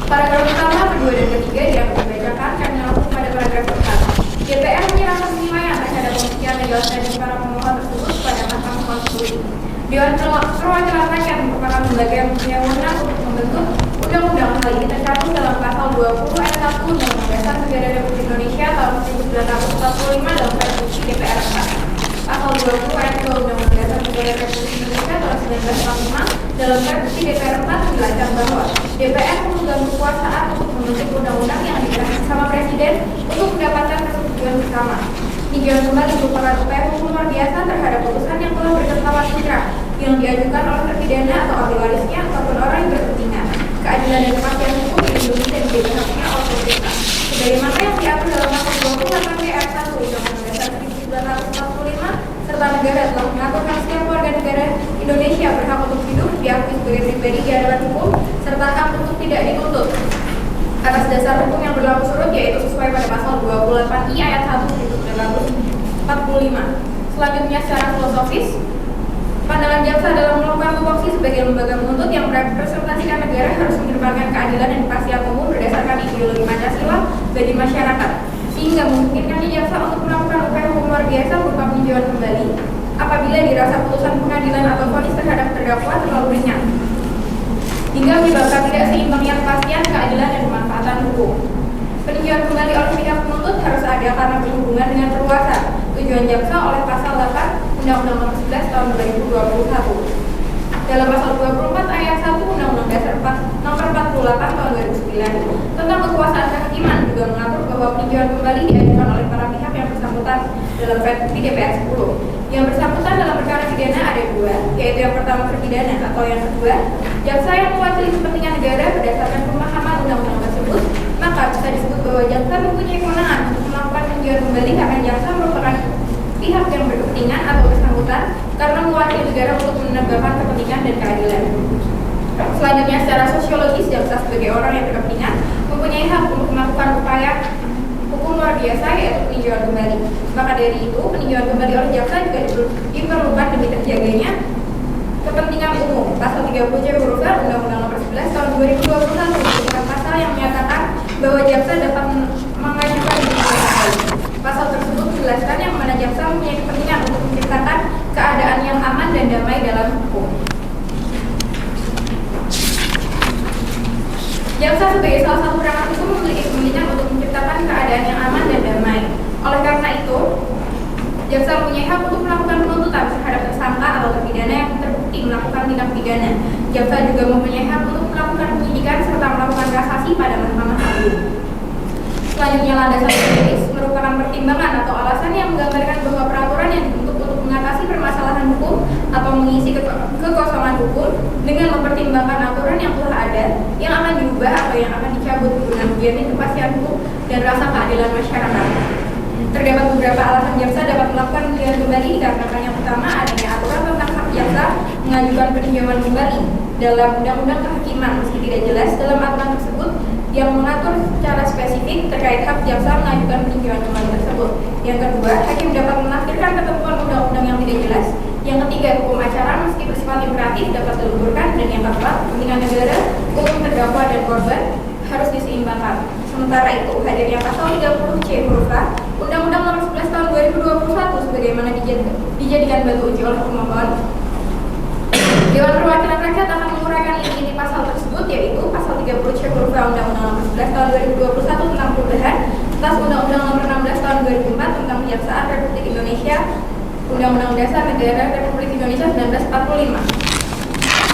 Paragraf pertama, kedua dan ketiga dianggap dibacakan, kami langsung pada paragraf pertama. DPR menyerahkan penilaian terhadap pembuktian legal standing para pemohon tersebut kepada Mahkamah Konstitusi. Dewan Perwakilan Rakyat merupakan lembaga yang punya wewenang untuk membentuk undang-undang. Hal ini tercantum dalam pasal 20 ayat 1 Undang-Undang Dasar Negara Republik Indonesia tahun 1945 dalam versi DPR 4. Pasal 20 ayat 2 Undang-Undang Dasar Negara Republik Indonesia tahun 1945 dalam versi DPR 4 menjelaskan bahwa DPR memegang kekuasaan untuk membentuk undang-undang yang diberikan sama Presiden untuk mendapatkan persetujuan bersama. Tinjauan kembali merupakan upaya hukum luar biasa terhadap putusan yang telah bertentangan inkrah yang diajukan oleh terpidana atau ahli warisnya ataupun orang yang berkepentingan. Keadilan dan kepastian hukum dilindungi dan diberi haknya oleh pemerintah. Sebagaimana yang diatur dalam pasal 28 ayat 1 Undang-Undang Dasar 1945 pribadi di hadapan hukum, serta hak untuk tidak dituntut atas dasar hukum yang berlaku surut, yaitu sesuai pada pasal 28I ayat 1 345. Selanjutnya secara filosofis, pandangan jaksa dalam melakukan tupoksi sebagai lembaga menuntut yang merepresentasikan negara harus mengedepankan keadilan dan kepastian umum berdasarkan ideologi Pancasila bagi masyarakat, sehingga memungkinkan jaksa untuk melakukan upaya hukum luar biasa berupa peninjauan kembali apabila dirasa putusan pengadilan atau vonis terhadap terdakwa terlalu ringan, hingga menyebabkan tidak seimbangnya kepastian, keadilan, dan kemanfaatan hukum. Peninjauan kembali oleh pihak penuntut harus ada karena berhubungan dengan perluasan tujuan jaksa oleh pasal 8 Undang-Undang Nomor 11 Tahun 2021. Dalam pasal 24 ayat 1 Undang-Undang Dasar Nomor 48 Tahun 2009 tentang kekuasaan kehakiman juga mengatur bahwa peninjauan kembali diajukan oleh para pihak yang bersangkutan dalam DPR 10. Yang bersangkutan dalam perkara pidana ada dua, yaitu yang pertama terpidana atau yang kedua jaksa yang mewakili kepentingan negara berdasarkan pemahaman undang-undang tersebut, maka bisa disebut bahwa jaksa mempunyai kewenangan untuk melakukan peninjauan kembali karena jaksa merupakan pihak yang berkepentingan atau bersangkutan karena mewakili negara untuk menegakkan kepentingan dan keadilan. Selanjutnya secara sosiologis, jaksa sebagai orang yang berkepentingan mempunyai hak untuk melakukan upaya hukum luar biasa, yaitu peninjauan kembali. Maka dari itu, peninjauan kembali oleh jaksa juga diperlukan demi terjaganya kepentingan umum. Pasal 30C huruf A Undang-Undang Nomor 11 Tahun 2021 merupakan pasal yang menyatakan bahwa jaksa dapat mengajukan peninjauan kembali. Pasal tersebut menjelaskan yang mana jaksa mempunyai kepentingan untuk menciptakan keadaan yang aman dan damai dalam hukum. Jaksa sebagai salah satu perangkat hukum memiliki kepentingan untuk menciptakan keadaan yang aman dan damai. Oleh karena itu, jaksa mempunyai hak untuk melakukan penuntutan terhadap tersangka atau terpidana yang terbukti melakukan tindak pidana. Jaksa juga mempunyai hak untuk melakukan penyidikan serta melakukan kasasi pada Mahkamah Agung. Selanjutnya, landasan juridis merupakan pertimbangan atau alasan yang menggambarkan bahwa peraturan yang dibentuk untuk mengatasi permasalahan hukum atau mengisi kekosongan hukum dengan mempertimbangkan aturan yang telah ada, yang akan diubah atau yang akan dicabut guna menjamin kepastian hukum dan rasa keadilan masyarakat. Terdapat beberapa alasan jaksa dapat melakukan peninjauan kembali dikarenakan yang pertama adanya aturan tentang hak jaksa mengajukan peninjauan kembali dalam Undang-Undang Kehakiman, meski tidak jelas dalam aturan tersebut yang mengatur secara spesifik terkait hak jaksa mengajukan peninjauan kembali tersebut. Yang kedua, hakim dapat menafsirkan ketentuan undang-undang yang tidak jelas. Yang ketiga, hukum acara meski bersifat imperatif dapat dilunturkan. Dan yang keempat, kepentingan negara, hukum terdakwa dan korban harus diseimbangkan. Sementara itu, hadirnya pasal 30C huruf A Undang-Undang Nomor 11 Tahun 2021 sebagaimana dijadikan batu uji oleh pemohon, Dewan Perwakilan Rakyat akan menguraikan inti pasal tersebut, yaitu pasal 30C huruf A Undang-Undang Nomor 11 Tahun 2021 tentang perubahan atas Undang-Undang Nomor 16 Tahun 2004 tentang Kejaksaan Republik Indonesia, Undang-Undang Dasar Negara Republik Indonesia 1945.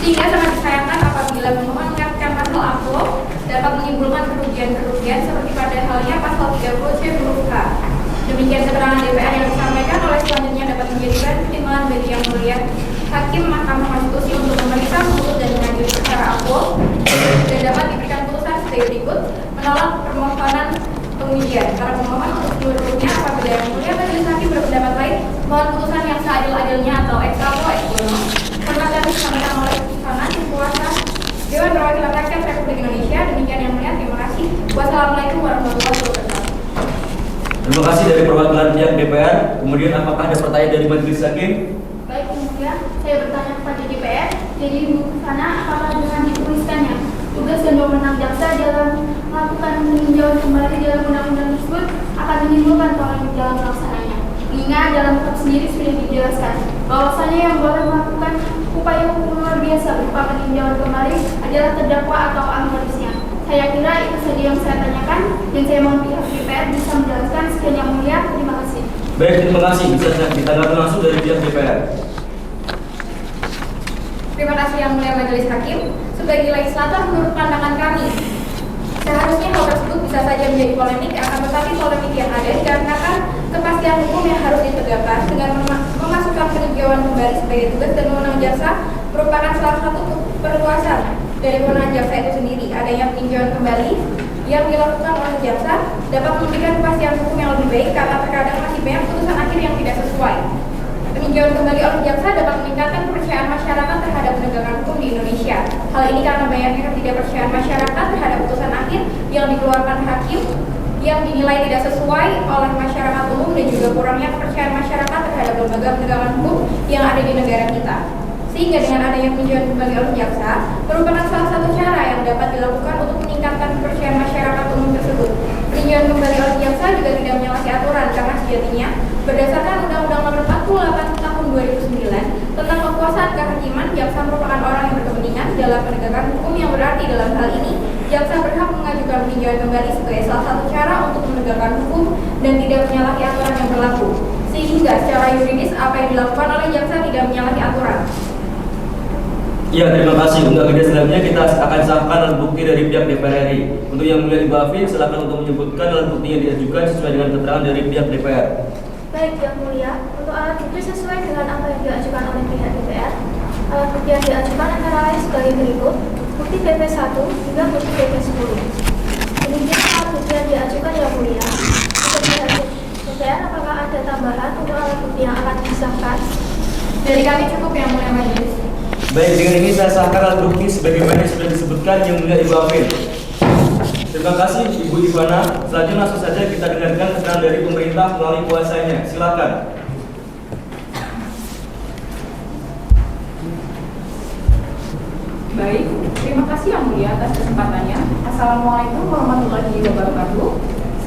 Sehingga sangat disayangkan apabila pemohon mengaitkan pasal AFLO dapat menimbulkan kerugian-kerugian seperti pada halnya pasal 30C huruf H. Demikian keterangan DPR yang disampaikan oleh selanjutnya dapat menjadikan pertimbangan bagi yang mulia Hakim Mahkamah Konstitusi untuk memeriksa, menuntut dan mengadili perkara AFLO dan dapat diberikan putusan sebagai berikut: menolak permohonan pengujian. Para pemohon untuk seluruhnya apabila yang mulia majelis hakim berpendapat lain, mohon putusan yang seadil-adilnya atau ex apo ex bono. Perkataan disampaikan oleh pasangan tim kuasa Dewan Perwakilan Rakyat Republik Indonesia. Demikian yang mulia, terima kasih. Wassalamualaikum warahmatullahi wabarakatuh. Terima kasih dari perwakilan pihak DPR. Kemudian apakah ada pertanyaan dari majelis hakim? Baik, kemudian saya bertanya kepada DPR, jadi di sana apakah dengan dituliskannya tugas dan wewenang jaksa dalam melakukan peninjauan kembali dalam undang-undang tersebut akan menimbulkan polemik dalam pelaksananya? Mengingat dalam kitab sendiri sudah dijelaskan bahwasanya yang boleh melakukan upaya hukum luar biasa berupa peninjauan kembali adalah terdakwa atau ahli warisnya. Saya kira itu saja yang saya tanyakan dan saya mohon pihak DPR bisa menjelaskan. Sekian yang mulia, terima kasih. Baik, terima kasih. Bisa ditanggapi langsung dari pihak DPR. Terima kasih yang mulia majelis hakim. Sebagai legislator, menurut pandangan kami, seharusnya hal tersebut bisa saja menjadi polemik, akan tetapi polemik yang ada dikarenakan kepastian hukum yang harus ditegakkan dengan memasukkan peninjauan kembali sebagai tugas dan wewenang jaksa merupakan salah satu perluasan dari wewenang jaksa itu sendiri. Adanya peninjauan kembali yang dilakukan oleh jaksa dapat memberikan kepastian hukum yang lebih baik karena terkadang masih banyak putusan akhir yang tidak sesuai. Peninjauan kembali oleh jaksa dapat meningkatkan kepercayaan masyarakat terhadap penegakan hukum di Indonesia. Hal ini karena banyaknya ketidakpercayaan masyarakat terhadap putusan akhir yang dikeluarkan hakim yang dinilai tidak sesuai oleh masyarakat umum dan juga kurangnya kepercayaan masyarakat terhadap lembaga penegakan hukum yang ada di negara kita. Sehingga dengan adanya peninjauan kembali oleh jaksa merupakan salah satu cara yang dapat dilakukan untuk meningkatkan kepercayaan masyarakat umum tersebut. Peninjauan kembali oleh jaksa juga tidak menyalahi aturan karena sejatinya berdasarkan Undang-Undang Nomor 48 Tahun 2009 tentang kekuasaan kehakiman, jaksa merupakan orang yang berkepentingan dalam penegakan hukum yang berarti dalam hal ini jaksa berhak mengajukan peninjauan kembali sebagai salah satu cara untuk menegakkan hukum dan tidak menyalahi aturan yang berlaku. Sehingga secara yuridis apa yang dilakukan oleh jaksa tidak menyalahi aturan. Ya, terima kasih. Untuk agenda selanjutnya kita akan sahkan alat bukti dari pihak DPR RI. Untuk yang mulia Ibu Afif, silakan untuk menyebutkan alat bukti yang diajukan sesuai dengan keterangan dari pihak DPR. Baik, Yang Mulia, untuk alat bukti sesuai dengan apa yang diajukan oleh pihak DPR, alat bukti yang diajukan antara lain sebagai berikut: bukti BP1 hingga bukti BP10. Demikian alat bukti yang diajukan Yang Mulia. Untuk pihak DPR, apakah ada tambahan untuk alat bukti yang akan disahkan? Dari kami cukup, Yang Mulia Majelis. Baik, dengan ini saya sahkan alat bukti sebagaimana yang sudah disebutkan Yang Mulia Ibu Afif. Terima kasih Ibu Ivana. Selanjutnya langsung saja kita dengarkan keterangan dari pemerintah melalui kuasanya. Silakan. Baik, terima kasih Yang Mulia atas kesempatannya. Assalamualaikum warahmatullahi wabarakatuh.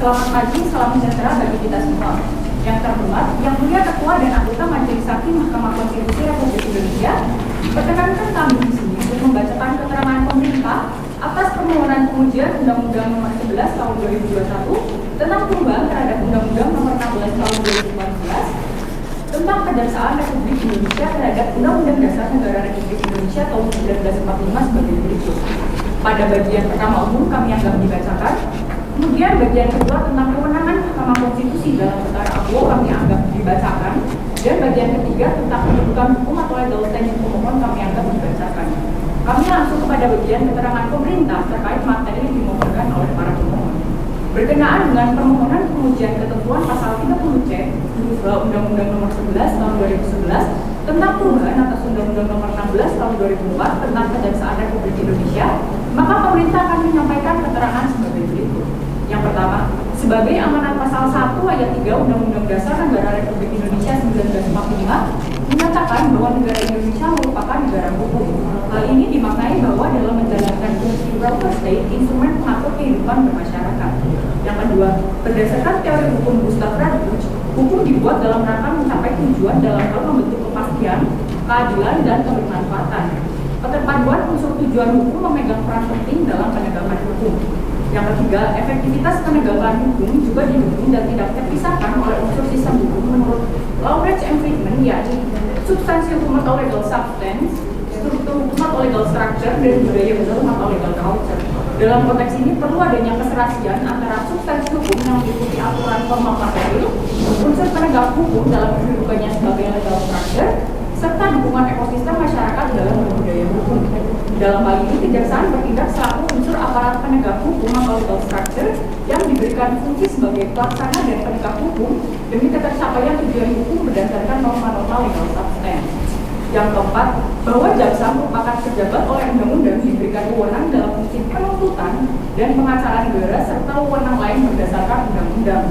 Selamat pagi, salam sejahtera bagi kita semua. Yang terhormat, Yang Mulia Ketua dan Anggota Majelis Hakim Mahkamah Konstitusi Republik Indonesia, perkenankan kami di sini untuk membacakan keterangan pemerintah atas permohonan pengujian Undang-Undang Nomor 11 Tahun 2021 tentang perubahan terhadap Undang-Undang Nomor 16 Tahun 2014 tentang Kejaksaan Republik Indonesia terhadap Undang-Undang Dasar Negara Republik Indonesia Tahun 1945 sebagai berikut. Pada bagian pertama umum kami anggap dibacakan. Kemudian bagian kedua tentang kewenangan Mahkamah Konstitusi dalam perkara akuo kami anggap dibacakan. Dan bagian ketiga tentang kedudukan hukum atau legal standing pemohon kami anggap dibacakan. Kami langsung kepada bagian keterangan pemerintah terkait materi yang dimohonkan oleh para pemohon. Berkenaan dengan permohonan pengujian ketentuan pasal 30C huruf H Undang-Undang Nomor 11 Tahun 2011 tentang perubahan atas Undang-Undang Nomor 16 Tahun 2004 tentang Kejaksaan Republik Indonesia, maka pemerintah akan menyampaikan keterangan sebagai berikut. Yang pertama, sebagai amanat pasal 1 ayat 3 Undang-Undang Dasar Negara Republik Indonesia 1945 menyatakan bahwa negara Indonesia merupakan negara hukum. Hal ini dimaknai bahwa dalam menjalankan fungsi welfare state, instrumen pengatur kehidupan bermasyarakat. Yang kedua, berdasarkan teori hukum Gustav Radbruch, hukum dibuat dalam rangka mencapai tujuan dalam hal membentuk kepastian, keadilan, dan kebermanfaatan. Keterpaduan unsur tujuan hukum memegang peran penting dalam penegakan hukum. Yang ketiga, efektivitas penegakan hukum juga didukung dan tidak terpisahkan oleh unsur sistem hukum menurut Lawrence M. Friedman, yakni substansi hukum atau legal substance, struktur hukum atau legal structure, dan budaya hukum atau legal culture. Dalam konteks ini perlu adanya keserasian antara substansi hukum yang mengikuti aturan formal material, unsur penegak hukum dalam kedudukannya sebagai legal structure, serta dukungan ekosistem masyarakat dalam budaya hukum. Dalam hal ini, kejaksaan bertindak selaku unsur aparat penegak hukum atau legal structure yang diberikan fungsi sebagai pelaksana dan penegak hukum demi ketercapaian tujuan hukum berdasarkan norma-norma legal substance. Yang keempat, bahwa jaksa merupakan pejabat oleh undang-undang diberikan wewenang dalam fungsi penuntutan dan pengacara negara serta wewenang lain berdasarkan undang-undang.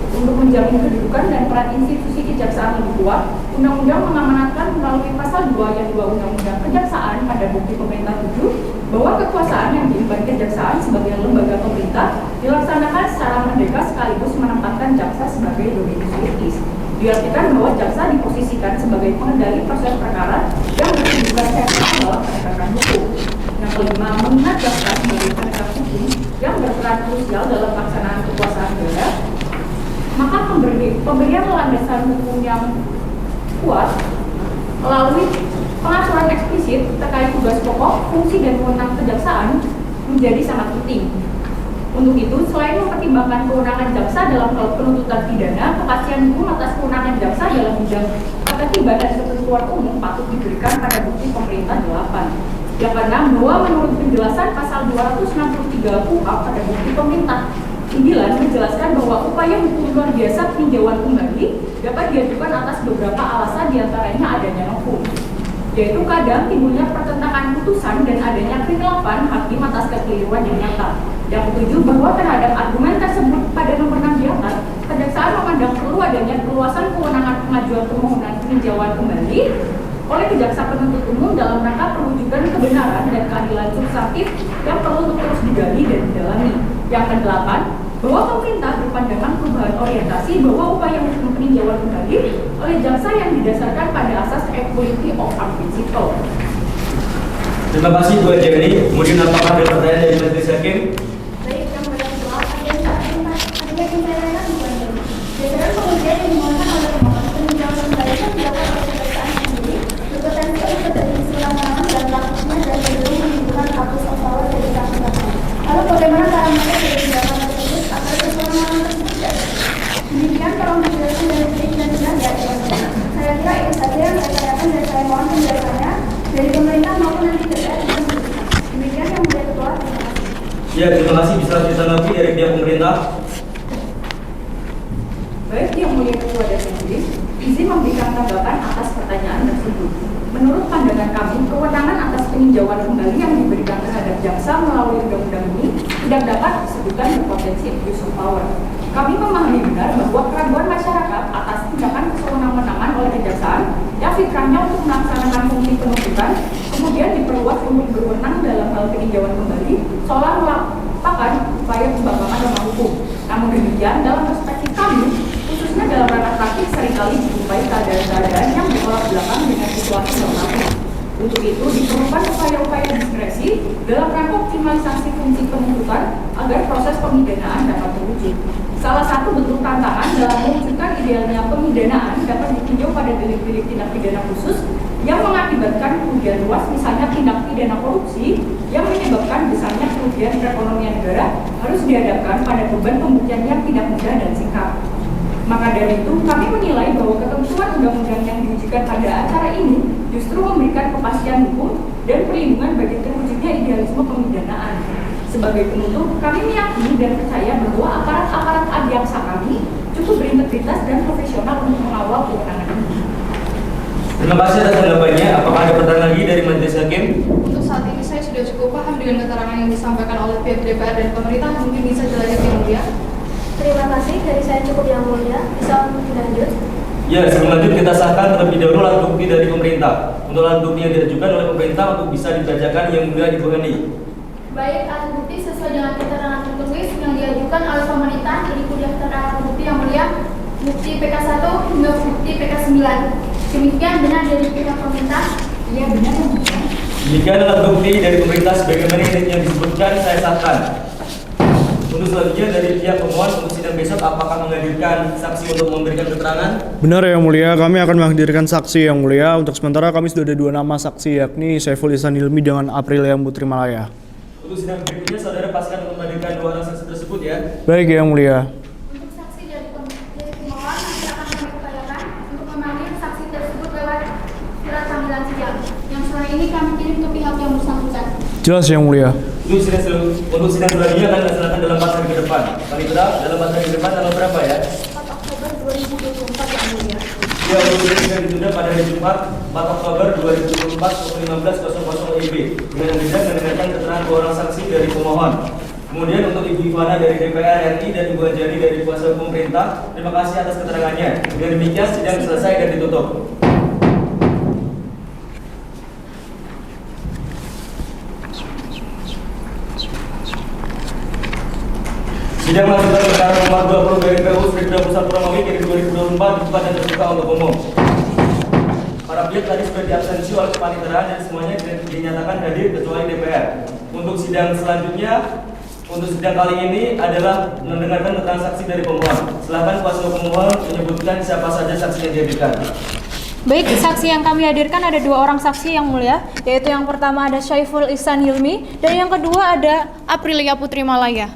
Untuk menjamin kedudukan dan peran institusi kejaksaan lebih kuat, Undang-Undang mengamanatkan melalui pasal 2 ayat 2 Undang-Undang Kejaksaan pada bukti pemerintah 7 bahwa kekuasaan yang diemban kejaksaan sebagai lembaga pemerintah dilaksanakan secara merdeka sekaligus menempatkan jaksa sebagai dominus litis. Diartikan bahwa jaksa diposisikan sebagai pengendali proses perkara yang berkedudukan sentral dalam penegakan hukum. Yang kelima, mengingat jaksa sebagai penegak hukum yang berperan krusial dalam pelaksanaan kekuasaan negara, maka pemberian landasan hukum yang kuat melalui pengaturan eksplisit terkait tugas pokok, fungsi, dan wewenang kejaksaan menjadi sangat penting. Untuk itu, selain mempertimbangkan kewenangan jaksa dalam hal penuntutan pidana, kepastian hukum atas kewenangan jaksa dalam bidang ketertiban dan ketentuan umum patut diberikan pada bukti pemerintah 8. Yang keenam, bahwa menurut penjelasan pasal 263 KUHP pada bukti pemerintah 9 menjelaskan bahwa upaya hukum luar biasa peninjauan kembali dapat diajukan atas beberapa alasan, diantaranya adanya novum, yaitu kadang timbulnya pertentangan putusan dan adanya kekeliruan hakim atas kekeliruan yang nyata. Yang ketujuh, bahwa terhadap argumen tersebut pada nomor 6 di atas, kejaksaan memandang perlu adanya perluasan kewenangan pengajuan permohonan peninjauan kembali oleh jaksa penuntut umum dalam rangka perwujudan kebenaran dan keadilan substantif yang perlu untuk terus digali dan didalami. Yang kedelapan, bahwa pemerintah berpandangan perubahan orientasi bahwa upaya hukum peninjauan kembali oleh jaksa yang didasarkan pada asas equality of principle. Terima kasih Bu Jenny. Kemudian apakah ada pertanyaan dari majelis hakim? Baik, yang berikutnya adanya penyelewengan bukan ini. Berdasarkan pengujian yang dimohonkan oleh pemohon, peninjauan kembali yang dilakukan oleh kejaksaan sendiri berpotensi untuk terjadi kesalahpahaman dan praktiknya dan cenderung menimbulkan abuse of power dari pihak terkait. Lalu bagaimana cara mereka dari tindakan tersebut agar kesalahpahaman tersebut tidak terjadi? Demikian tolong dijelaskan dari baik dan benar ya. Saya kira itu saja yang saya tanyakan dan saya mohon penjelasannya dari pemerintah maupun nanti DPR. Demikian yang mulia ketua. Ya, terima kasih. Bisa ditanggapi dari pihak pemerintah. Baik, yang mulia ketua dan majelis, izin memberikan tanggapan atas pertanyaan tersebut. Menurut pandangan kami, kewenangan atas peninjauan kembali yang diberikan terhadap jaksa melalui undang-undang ini tidak dapat disebutkan berpotensi abuse of power. Kami memahami benar bahwa keraguan masyarakat atas tindakan kesewenang-wenangan oleh kejaksaan yang fitrahnya untuk melaksanakan fungsi penuntutan kemudian diperluas untuk berwenang dalam hal peninjauan kembali seolah merupakan upaya pembangkangan lemah hukum. Namun demikian, dalam perspektif kami, khususnya dalam ranah praktik seringkali dijumpai keadaan-keadaan yang bertolak belakang dengan situasi normatif. Untuk itu, diperlukan upaya-upaya diskresi dalam rangka optimalisasi fungsi penuntutan agar proses pemidanaan dapat terwujud. Salah satu bentuk tantangan dalam mewujudkan idealnya pemidanaan dapat ditinjau pada delik-delik tindak pidana khusus yang mengakibatkan kerugian luas, misalnya tindak pidana korupsi yang menyebabkan besarnya kerugian perekonomian negara harus dihadapkan pada beban pembuktian yang tidak mudah dan singkat. Maka dari itu, kami menilai bahwa ketentuan undang-undang yang diujikan pada acara ini justru memberikan kepastian hukum dan perlindungan bagi terwujudnya idealisme pemidanaan. Sebagai penutup, kami meyakini dan percaya bahwa aparat-aparat adiaksa kami cukup berintegritas dan profesional untuk mengawal kewenangan ini. Terima kasih atas tanggapannya. Apakah ada pertanyaan lagi dari majelis hakim? Untuk saat ini saya sudah cukup paham dengan keterangan yang disampaikan oleh pihak DPR dan pemerintah. Mungkin bisa dilanjut yang mulia. Terima kasih, dari saya cukup yang mulia. Bisa dilanjut? Ya, sebelum lanjut kita sahkan terlebih dahulu alat bukti dari pemerintah. Untuk alat bukti yang diajukan oleh pemerintah untuk bisa dibacakan yang mulia Ibu Hani. Baik, alat bukti sesuai dengan keterangan tertulis yang diajukan oleh pemerintah dari daftar alat bukti yang mulia, bukti PK1 hingga bukti PK9. Demikian benar dari pihak pemerintah? Iya, benar. Demikian alat bukti dari pemerintah sebagaimana yang disebutkan saya sahkan. Untuk selanjutnya dari pihak pemohon untuk sidang besok apakah menghadirkan saksi untuk memberikan keterangan? Benar yang mulia, kami akan menghadirkan saksi yang mulia. Untuk sementara kami sudah ada 2 nama saksi, yakni Saiful Ihsan Hilmi dengan Aprilia Putri Malaya. Untuk sidang berikutnya saudara pastikan untuk menghadirkan 2 orang saksi tersebut ya. Baik yang mulia. Untuk saksi dari pemohon nanti akan kami upayakan untuk memanggil saksi tersebut lewat surat panggilan sidang yang sore ini kami kirim ke pihak yang bersangkutan. Jelas yang mulia. Untuk sidang selanjutnya akan dilaksanakan dalam 4 hari ke depan. Paling tidak dalam 4 hari ke depan tanggal berapa ya? 4 Oktober 2024 yang mulia. Ya, untuk sidang ditunda pada hari Jumat 4 Oktober 2024 pukul 15.00 WIB dengan agenda mendengarkan keterangan 2 orang saksi dari pemohon. Kemudian untuk Ibu Ivana dari DPR RI dan Ibu Anjani dari kuasa hukum pemerintah, terima kasih atas keterangannya. Dengan demikian sidang selesai dan ditutup. Sidang lanjutan perkara nomor 20 dari PU Sekda Pusat Promowi Kiri 2024 dibuka dan terbuka untuk umum. Para pihak tadi sudah diabsensi oleh kepaniteraan dan semuanya dinyatakan hadir kecuali DPR. Untuk sidang selanjutnya, untuk sidang kali ini adalah mendengarkan keterangan saksi dari pemohon. Silakan kuasa hukum pemohon menyebutkan siapa saja saksi yang dihadirkan. Baik, saksi yang kami hadirkan ada 2 orang saksi yang mulia, yaitu yang pertama ada Saiful Ihsan Hilmi dan yang kedua ada Aprilia Putri Malaya.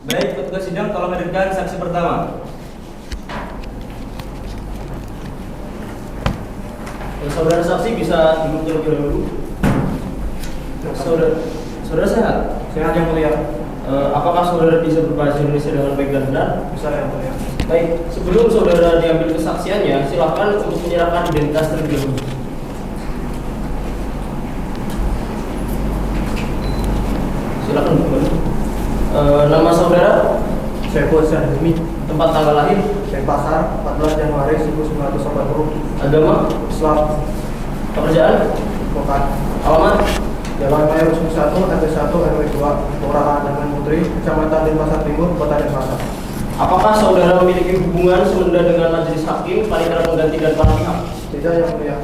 Baik, petugas sidang tolong hadirkan saksi pertama. Saudara saksi bisa duduk terlebih dahulu. Saudara sehat? Sehat yang mulia. Apakah saudara bisa berbahasa Indonesia dengan baik dan benar? Bisa yang mulia. Baik, sebelum saudara diambil kesaksiannya, silakan untuk menyerahkan identitas terlebih dahulu. Silakan kembali. Nama saudara? Saiful Syahmi. Tempat tanggal lahir? Denpasar, 14 Januari 1980. Agama? Islam. Pekerjaan? Bukan. Alamat? Jalan Raya Rusmi 1, RT 1, RW 2, Kelurahan Dangan Putri, Kecamatan Denpasar Timur, Kota Denpasar. Apakah saudara memiliki hubungan semenda dengan majelis hakim, panitera pengganti dan para pihak? Tidak yang mulia.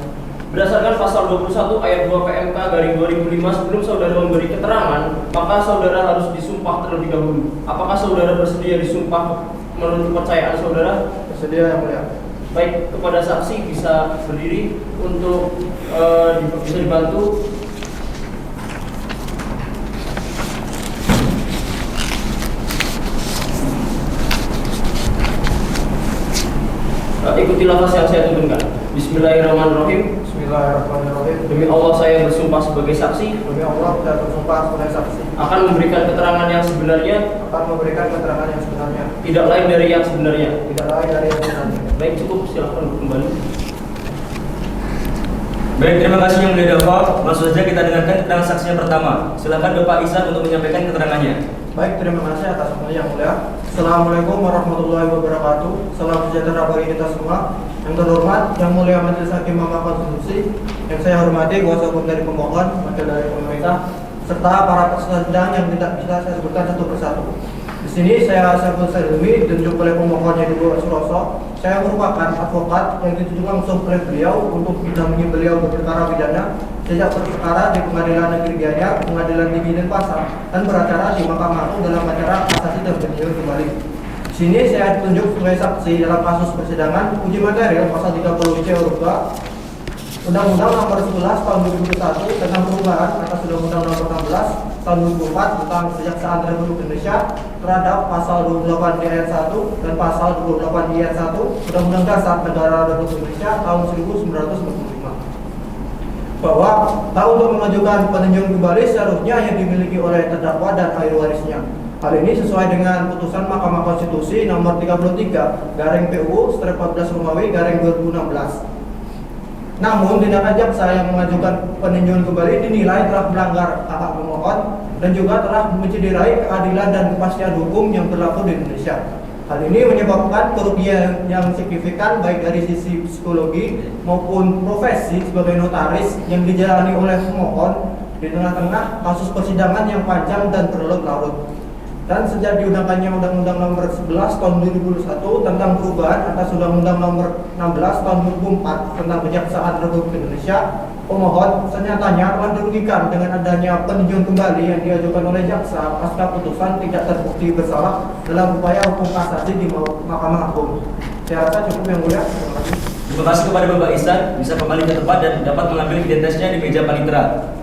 Berdasarkan pasal 21 ayat 2 PMK garing 2005, sebelum saudara memberi keterangan, maka saudara harus disumpah terlebih dahulu. Apakah saudara bersedia disumpah menurut kepercayaan saudara? Bersedia yang mulia. Baik, kepada saksi bisa berdiri untuk bisa dibantu. Ikuti lafaz yang saya tunjukkan. Bismillahirrahmanirrahim. Bismillahirrahmanirrahim. Demi Allah saya bersumpah sebagai saksi. Demi Allah saya bersumpah sebagai saksi. Akan memberikan keterangan yang sebenarnya. Akan memberikan keterangan yang sebenarnya. Tidak lain dari yang sebenarnya. Tidak lain dari yang sebenarnya. Baik, cukup, silakan kembali. Baik, terima kasih yang mulia Dava. Langsung saja kita dengarkan keterangan saksi yang pertama. Silakan Bapak Ihsan untuk menyampaikan keterangannya. Baik, terima kasih atas semuanya yang mulia. Assalamualaikum warahmatullahi wabarakatuh. Salam sejahtera bagi kita semua. Yang terhormat, yang mulia Majelis Hakim Mahkamah Konstitusi, yang saya hormati kuasa hukum dari pemohon, wakil dari pemerintah, serta para peserta sidang yang tidak bisa saya sebutkan satu persatu. Di sini saya Saiful Syahmi ditunjuk oleh pemohon Ibu Suroso. Saya merupakan advokat yang ditunjuk langsung oleh beliau untuk mendampingi beliau berperkara pidana sejak perkara di Pengadilan Negeri Gianyar, Pengadilan Tinggi Denpasar, dan beracara di Mahkamah Agung dalam acara kasasi dan peninjauan kembali. Di sini saya ditunjuk sebagai saksi dalam kasus persidangan uji material pasal 30 C huruf 2 Undang-Undang Nomor 11 Tahun 2001 tentang perubahan atas Undang-Undang Nomor 16 Tahun 2004 tentang Kejaksaan Republik Indonesia terhadap pasal 28 di ayat 1 dan pasal 28 di ayat 1 Undang-Undang Dasar Negara Republik Indonesia tahun 1945. Bahwa tahun untuk mengajukan peninjauan kembali seharusnya yang dimiliki oleh terdakwa dan ahli warisnya. Hal ini sesuai dengan putusan Mahkamah Konstitusi nomor 33 garing PU strip 14 Romawi garing 2016. Namun tindakan jaksa yang mengajukan peninjauan kembali dinilai telah melanggar hak pemohon dan juga telah mencederai keadilan dan kepastian hukum yang berlaku di Indonesia. Hal ini menyebabkan kerugian yang signifikan baik dari sisi psikologi maupun profesi sebagai notaris yang dijalani oleh pemohon di tengah-tengah kasus persidangan yang panjang dan berlarut-larut. Dan sejak diundangkannya Undang-Undang Nomor 11 Tahun 2001 tentang perubahan atas Undang-Undang Nomor 16 Tahun 2004 tentang Kejaksaan Republik Indonesia, pemohon senyatanya telah dirugikan dengan adanya peninjauan kembali yang diajukan oleh jaksa pasca putusan tidak terbukti bersalah dalam upaya hukum kasasi di Mahkamah Agung. Saya rasa cukup yang mulia. Terima kasih. Terima kasih kepada Bapak Ihsan, bisa kembali ke tempat dan dapat mengambil identitasnya di meja panitera.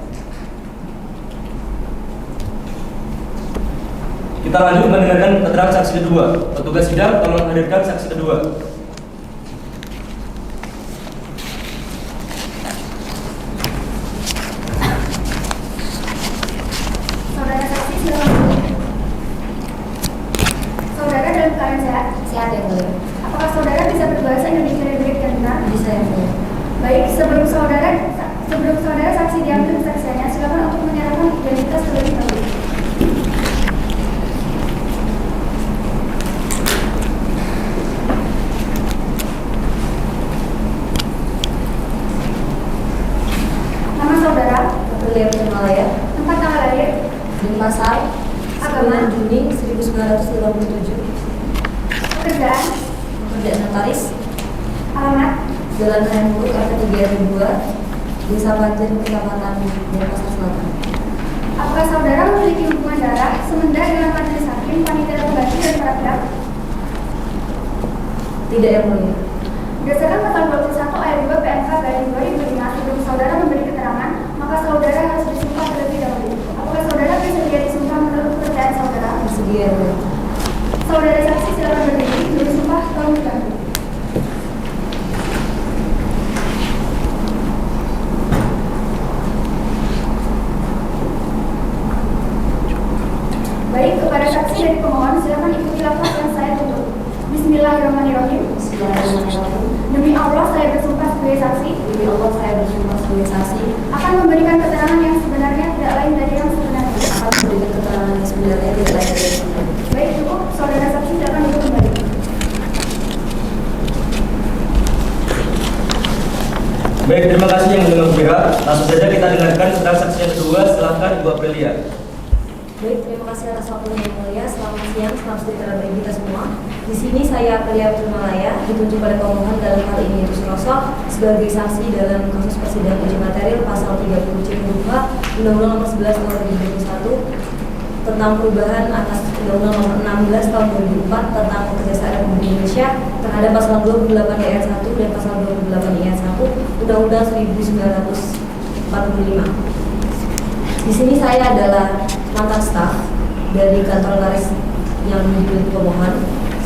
Kita lanjut mendengarkan keterangan saksi kedua. Petugas sidang tolong hadirkan saksi kedua. Saudara saksi silakan. Saudara dalam keadaan sehat? Sehat yang mulia. Apakah saudara bisa berbahasa Indonesia dengan baik dan benar? Bisa yang mulia. Baik, sebelum saudara saksi diambil kesaksiannya, silakan untuk menyerahkan identitas terlebih dahulu. Nama saudara? Berlian Himalaya. Tempat tanggal lahir? Denpasar. Agama? 10 Juni 1957. Pekerjaan? Pekerjaan notaris. Alamat? Jalan Raya Muruk RT 3 RW 2 Desa Banjar, Kecamatan Denpasar Selatan. Apakah saudara memiliki hubungan darah semenda dengan majelis hakim, panitera pengganti dan para pihak? Tidak yang mulia. Berdasarkan pasal 21 ayat 2 PMK garing 2005, sebelum saudara memberi keterangan, maka saudara harus disumpah terlebih dahulu. Apakah saudara bersedia disumpah menurut kepercayaan saudara? Bersedia yang mulia. Saudara saksi silakan berdiri, bersumpah tolong dibantu. Baik, kepada sebagai saksi. Demi Allah saya bersumpah sebagai saksi. Akan memberikan keterangan yang sebenarnya tidak lain dari yang sebenarnya. Akan memberikan keterangan yang sebenarnya tidak lain dari yang sebenarnya. Baik, cukup. Saudara saksi silakan duduk kembali. Baik, terima kasih yang mendengar pihak. Langsung saja kita dengarkan keterangan saksi yang kedua. Silakan Ibu Aprilia. Baik, terima kasih atas waktunya yang mulia. Selamat siang, selamat sejahtera bagi kita semua. Di sini saya Aprilia Malaya ditunjuk oleh pemohon dalam hal ini yaitu Suroso sebagai saksi dalam kasus persidangan uji material pasal 30 C huruf H Undang-Undang Nomor 11 Tahun 2021 tentang perubahan atas Undang-Undang Nomor 16 Tahun 2004 tentang Kejaksaan Republik Indonesia terhadap pasal 28 ayat 1 dan pasal 28 ayat 1 Undang-Undang 1945. Di sini saya adalah mantan staf dari kantor laris yang dimiliki pemohon.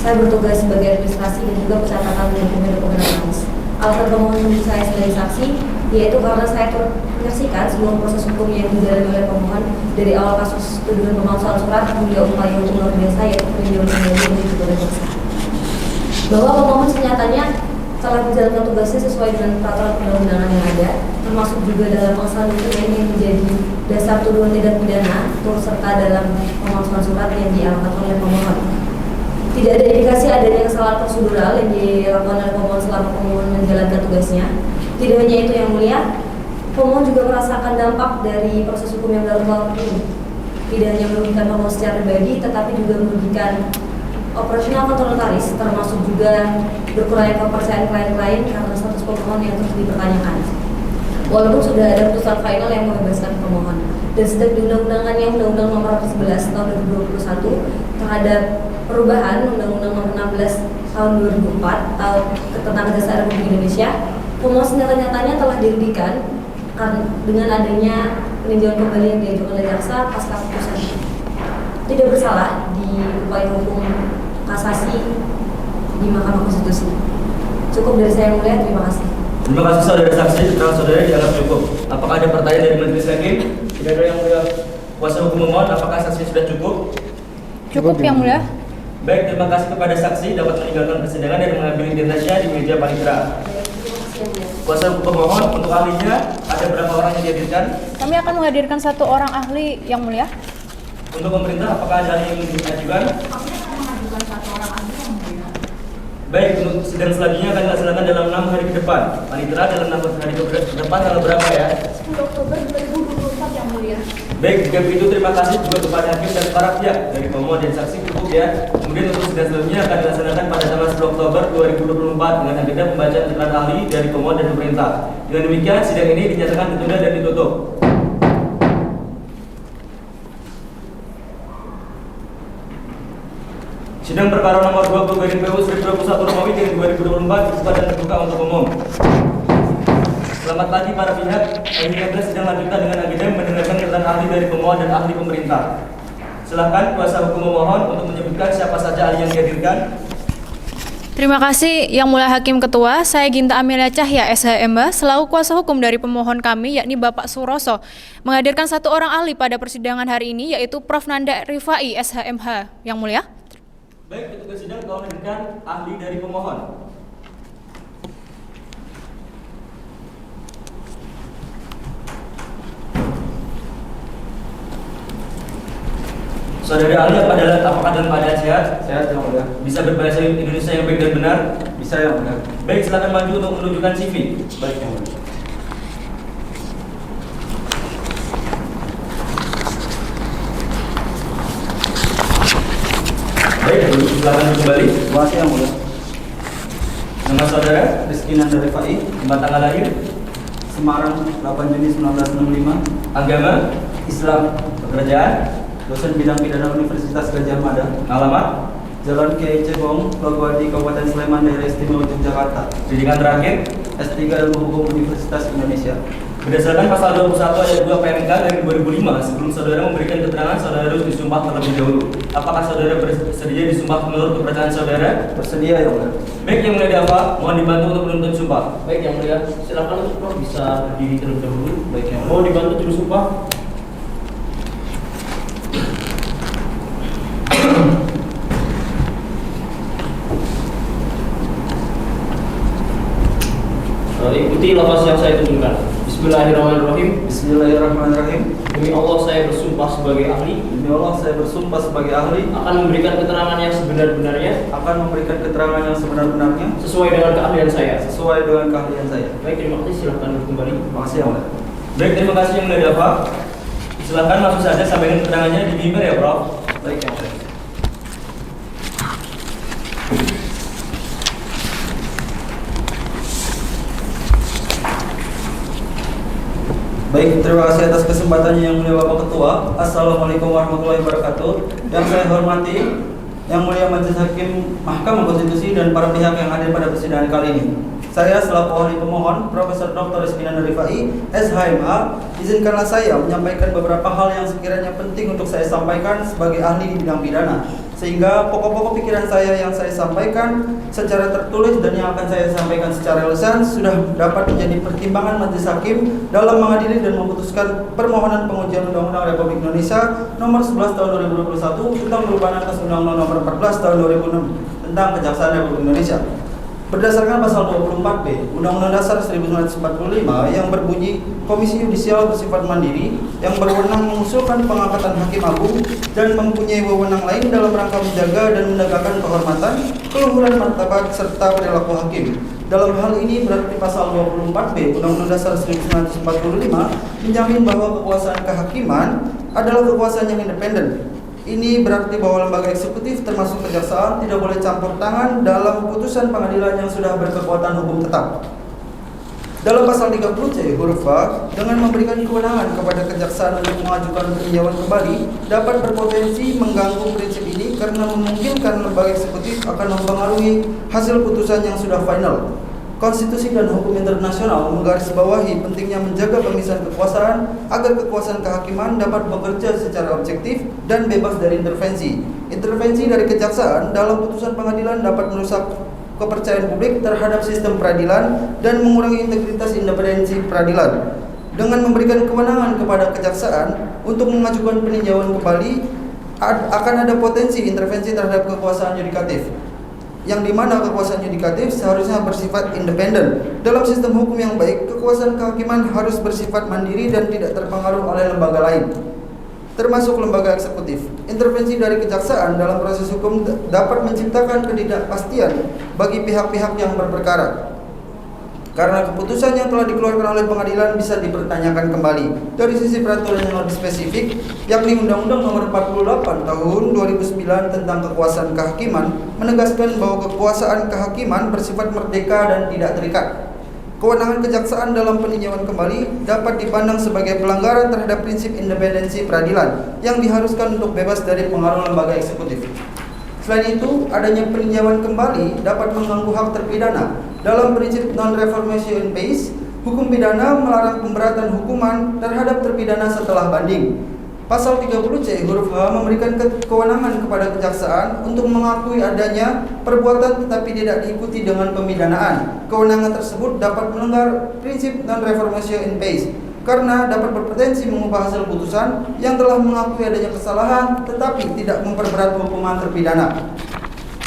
Saya bertugas sebagai administrasi dan juga pencatatan dokumen-dokumen laris. Alasan pemohon menunjuk saya sebagai saksi yaitu karena saya menyaksikan seluruh proses hukum yang dijalani oleh pemohon dari awal kasus tuduhan pemalsuan surat hingga upaya hukum luar biasa yaitu peninjauan kembali dan juga jaksa. Bahwa pemohon senyatanya telah menjalankan tugasnya sesuai dengan peraturan perundang-undangan yang ada, termasuk juga dalam pasal dokumen yang menjadi dasar tuduhan tindak pidana turut serta dalam pemalsuan surat yang dialamatkan oleh pemohon. Tidak ada indikasi adanya kesalahan prosedural yang dilakukan oleh pemohon selama pemohon menjalankan tugasnya. Tidak hanya itu yang mulia, pemohon juga merasakan dampak dari proses hukum yang berlaku ini. Tidak hanya merugikan pemohon secara pribadi, tetapi juga merugikan operasional kantor notaris, termasuk juga berkurangnya kepercayaan klien-klien karena status pemohon yang terus dipertanyakan. Walaupun sudah ada putusan final yang membebaskan pemohon. Dan sejak diundang-undangannya Undang-Undang Nomor 11 Tahun 2021 terhadap perubahan Undang-Undang Nomor 16 Tahun 2004 tentang Kejaksaan Republik Indonesia, pemohon senyata-nyatanya telah dirugikan dengan adanya peninjauan kembali yang diajukan oleh jaksa pasca putusan tidak bersalah di upaya hukum kasasi di Mahkamah Konstitusi. Cukup dari saya yang mulia, terima kasih. Terima kasih saudara saksi, keterangan saudara dianggap cukup. Apakah ada pertanyaan dari majelis hakim? Tidak ada yang mulia. Kuasa hukum memohon, apakah saksi sudah cukup? Cukup yang mulia. Baik, terima kasih kepada saksi dapat meninggalkan persidangan dan mengambil identitasnya di meja panitera. Kuasa hukum pemohon untuk ahlinya ada berapa orang yang dihadirkan? Kami akan menghadirkan 1 orang ahli yang mulia. Untuk pemerintah, apakah ada yang ingin diajukan? Kami akan mengajukan 1 orang ahli yang mulia. Baik, untuk sidang selanjutnya akan dilaksanakan dalam 6 hari ke depan. Panitera dalam 6 hari ke depan tanggal berapa ya? 10 Oktober 2024 yang mulia. Baik, jika begitu terima kasih juga kepada hakim dan para pihak dari pemohon dan saksi cukup ya. Kemudian untuk sidang selanjutnya akan dilaksanakan pada tanggal 10 Oktober 2024 dengan agenda pembacaan keterangan ahli dari pemohon dan pemerintah. Dengan demikian sidang ini dinyatakan ditunda dan ditutup. Sidang perkara nomor 20 garing PU 1021 Romawi garing 2024 dibuka dan terbuka untuk umum. Selamat pagi para pihak. Akhirnya sidang lanjutan dengan agenda mendengarkan keterangan ahli dari pemohon dan ahli pemerintah. Silakan kuasa hukum memohon untuk menyebutkan siapa saja ahli yang dihadirkan. Terima kasih Yang Mulia Hakim Ketua. Saya Ginta Amelia Cahya SHMH selaku kuasa hukum dari pemohon kami yakni Bapak Suroso menghadirkan 1 orang ahli pada persidangan hari ini yaitu Prof. Nanda Rifai SHMH. Yang Mulia. Baik, petugas sidang tolong hadirkan ahli dari pemohon. Saudara ahli apakah dalam keadaan sehat? Sehat yang mulia. Bisa berbahasa Indonesia yang baik dan benar? Bisa yang mulia. Baik, silakan maju untuk menunjukkan CV. Baik yang mulia. Baik, silakan kembali. Terima kasih yang mulia. Nama saudara? Rizky Nanda Rifai. Tempat tanggal lahir? Semarang 8 Juni 1965. Agama? Islam. Pekerjaan? Dosen bidang pidana Universitas Gadjah Mada. Alamat? Jalan Kiai Cebong, Logoadi, Kabupaten Sleman, Daerah Istimewa Yogyakarta. Pendidikan terakhir? S3 Ilmu Hukum Universitas Indonesia. Berdasarkan pasal 21 ayat 2 PMK dari 2005, sebelum saudara memberikan keterangan, saudara harus disumpah terlebih dahulu. Apakah saudara bersedia disumpah menurut kepercayaan saudara? Bersedia yang mulia. Baik, yang mulia apa? Mohon dibantu untuk menuntut sumpah. Baik yang mulia, silakan untuk Prof bisa berdiri terlebih dahulu. Baik yang mulia. Mau dibantu juru sumpah. Ikuti lafaz yang saya tunjukkan. Bismillahirrahmanirrahim. Bismillahirrahmanirrahim. Demi Allah saya bersumpah sebagai ahli. Demi Allah saya bersumpah sebagai ahli. Akan memberikan keterangan yang sebenar-benarnya. Akan memberikan keterangan yang sebenar-benarnya. Sesuai dengan keahlian saya. Sesuai dengan keahlian saya. Baik, terima kasih. Silahkan kembali. Terima kasih yang mulia. Baik, terima kasih yang mulia Dafa. Silahkan langsung saja sampaikan keterangannya di mimbar ya, Prof. Baik yang mulia. Baik, terima kasih atas kesempatannya yang mulia Bapak Ketua. Assalamualaikum warahmatullahi wabarakatuh. Yang saya hormati, yang mulia Majelis Hakim Mahkamah Konstitusi dan para pihak yang hadir pada persidangan kali ini. Saya selaku ahli pemohon, Profesor Dr. Rizky Nanda Rifai, SHMA, izinkanlah saya menyampaikan beberapa hal yang sekiranya penting untuk saya sampaikan sebagai ahli di bidang pidana. Sehingga pokok-pokok pikiran saya yang saya sampaikan secara tertulis dan yang akan saya sampaikan secara lisan sudah dapat menjadi pertimbangan Majelis Hakim dalam mengadili dan memutuskan permohonan pengujian Undang-Undang Republik Indonesia Nomor 11 Tahun 2021 tentang perubahan atas Undang-Undang Nomor 14 Tahun 2006 tentang Kejaksaan Republik Indonesia. Berdasarkan pasal 24B Undang-Undang Dasar 1945 yang berbunyi Komisi Yudisial bersifat mandiri yang berwenang mengusulkan pengangkatan Hakim Agung dan mempunyai wewenang lain dalam rangka menjaga dan menegakkan kehormatan, keluhuran martabat serta perilaku hakim. Dalam hal ini berarti pasal 24B Undang-Undang Dasar 1945 menjamin bahwa kekuasaan kehakiman adalah kekuasaan yang independen. Ini berarti bahwa lembaga eksekutif termasuk kejaksaan tidak boleh campur tangan dalam putusan pengadilan yang sudah berkekuatan hukum tetap. Dalam pasal 30C huruf A, dengan memberikan kewenangan kepada kejaksaan untuk mengajukan peninjauan kembali dapat berpotensi mengganggu prinsip ini karena memungkinkan lembaga eksekutif akan mempengaruhi hasil putusan yang sudah final. Konstitusi dan hukum internasional menggarisbawahi pentingnya menjaga pemisahan kekuasaan agar kekuasaan kehakiman dapat bekerja secara objektif dan bebas dari intervensi. Intervensi dari kejaksaan dalam putusan pengadilan dapat merusak kepercayaan publik terhadap sistem peradilan dan mengurangi integritas independensi peradilan. Dengan memberikan kewenangan kepada kejaksaan untuk mengajukan peninjauan kembali akan ada potensi intervensi terhadap kekuasaan yudikatif, yang dimana kekuasaan yudikatif seharusnya bersifat independen. Dalam sistem hukum yang baik, kekuasaan kehakiman harus bersifat mandiri dan tidak terpengaruh oleh lembaga lain, termasuk lembaga eksekutif. Intervensi dari kejaksaan dalam proses hukum dapat menciptakan ketidakpastian bagi pihak-pihak yang berperkara, karena keputusan yang telah dikeluarkan oleh pengadilan bisa dipertanyakan kembali. Dari sisi peraturan yang lebih spesifik, yakni Undang-Undang Nomor 48 Tahun 2009 tentang Kekuasaan Kehakiman, menegaskan bahwa kekuasaan kehakiman bersifat merdeka dan tidak terikat. Kewenangan kejaksaan dalam peninjauan kembali dapat dipandang sebagai pelanggaran terhadap prinsip independensi peradilan yang diharuskan untuk bebas dari pengaruh lembaga eksekutif. Selain itu, adanya peninjauan kembali dapat mengganggu hak terpidana. Dalam prinsip non-reformation in base, hukum pidana melarang pemberatan hukuman terhadap terpidana setelah banding. Pasal 30C huruf H memberikan kewenangan kepada kejaksaan untuk mengakui adanya perbuatan tetapi tidak diikuti dengan pemidanaan. Kewenangan tersebut dapat melanggar prinsip non-reformation in base karena dapat berpotensi mengubah hasil putusan yang telah mengakui adanya kesalahan tetapi tidak memperberat hukuman terpidana.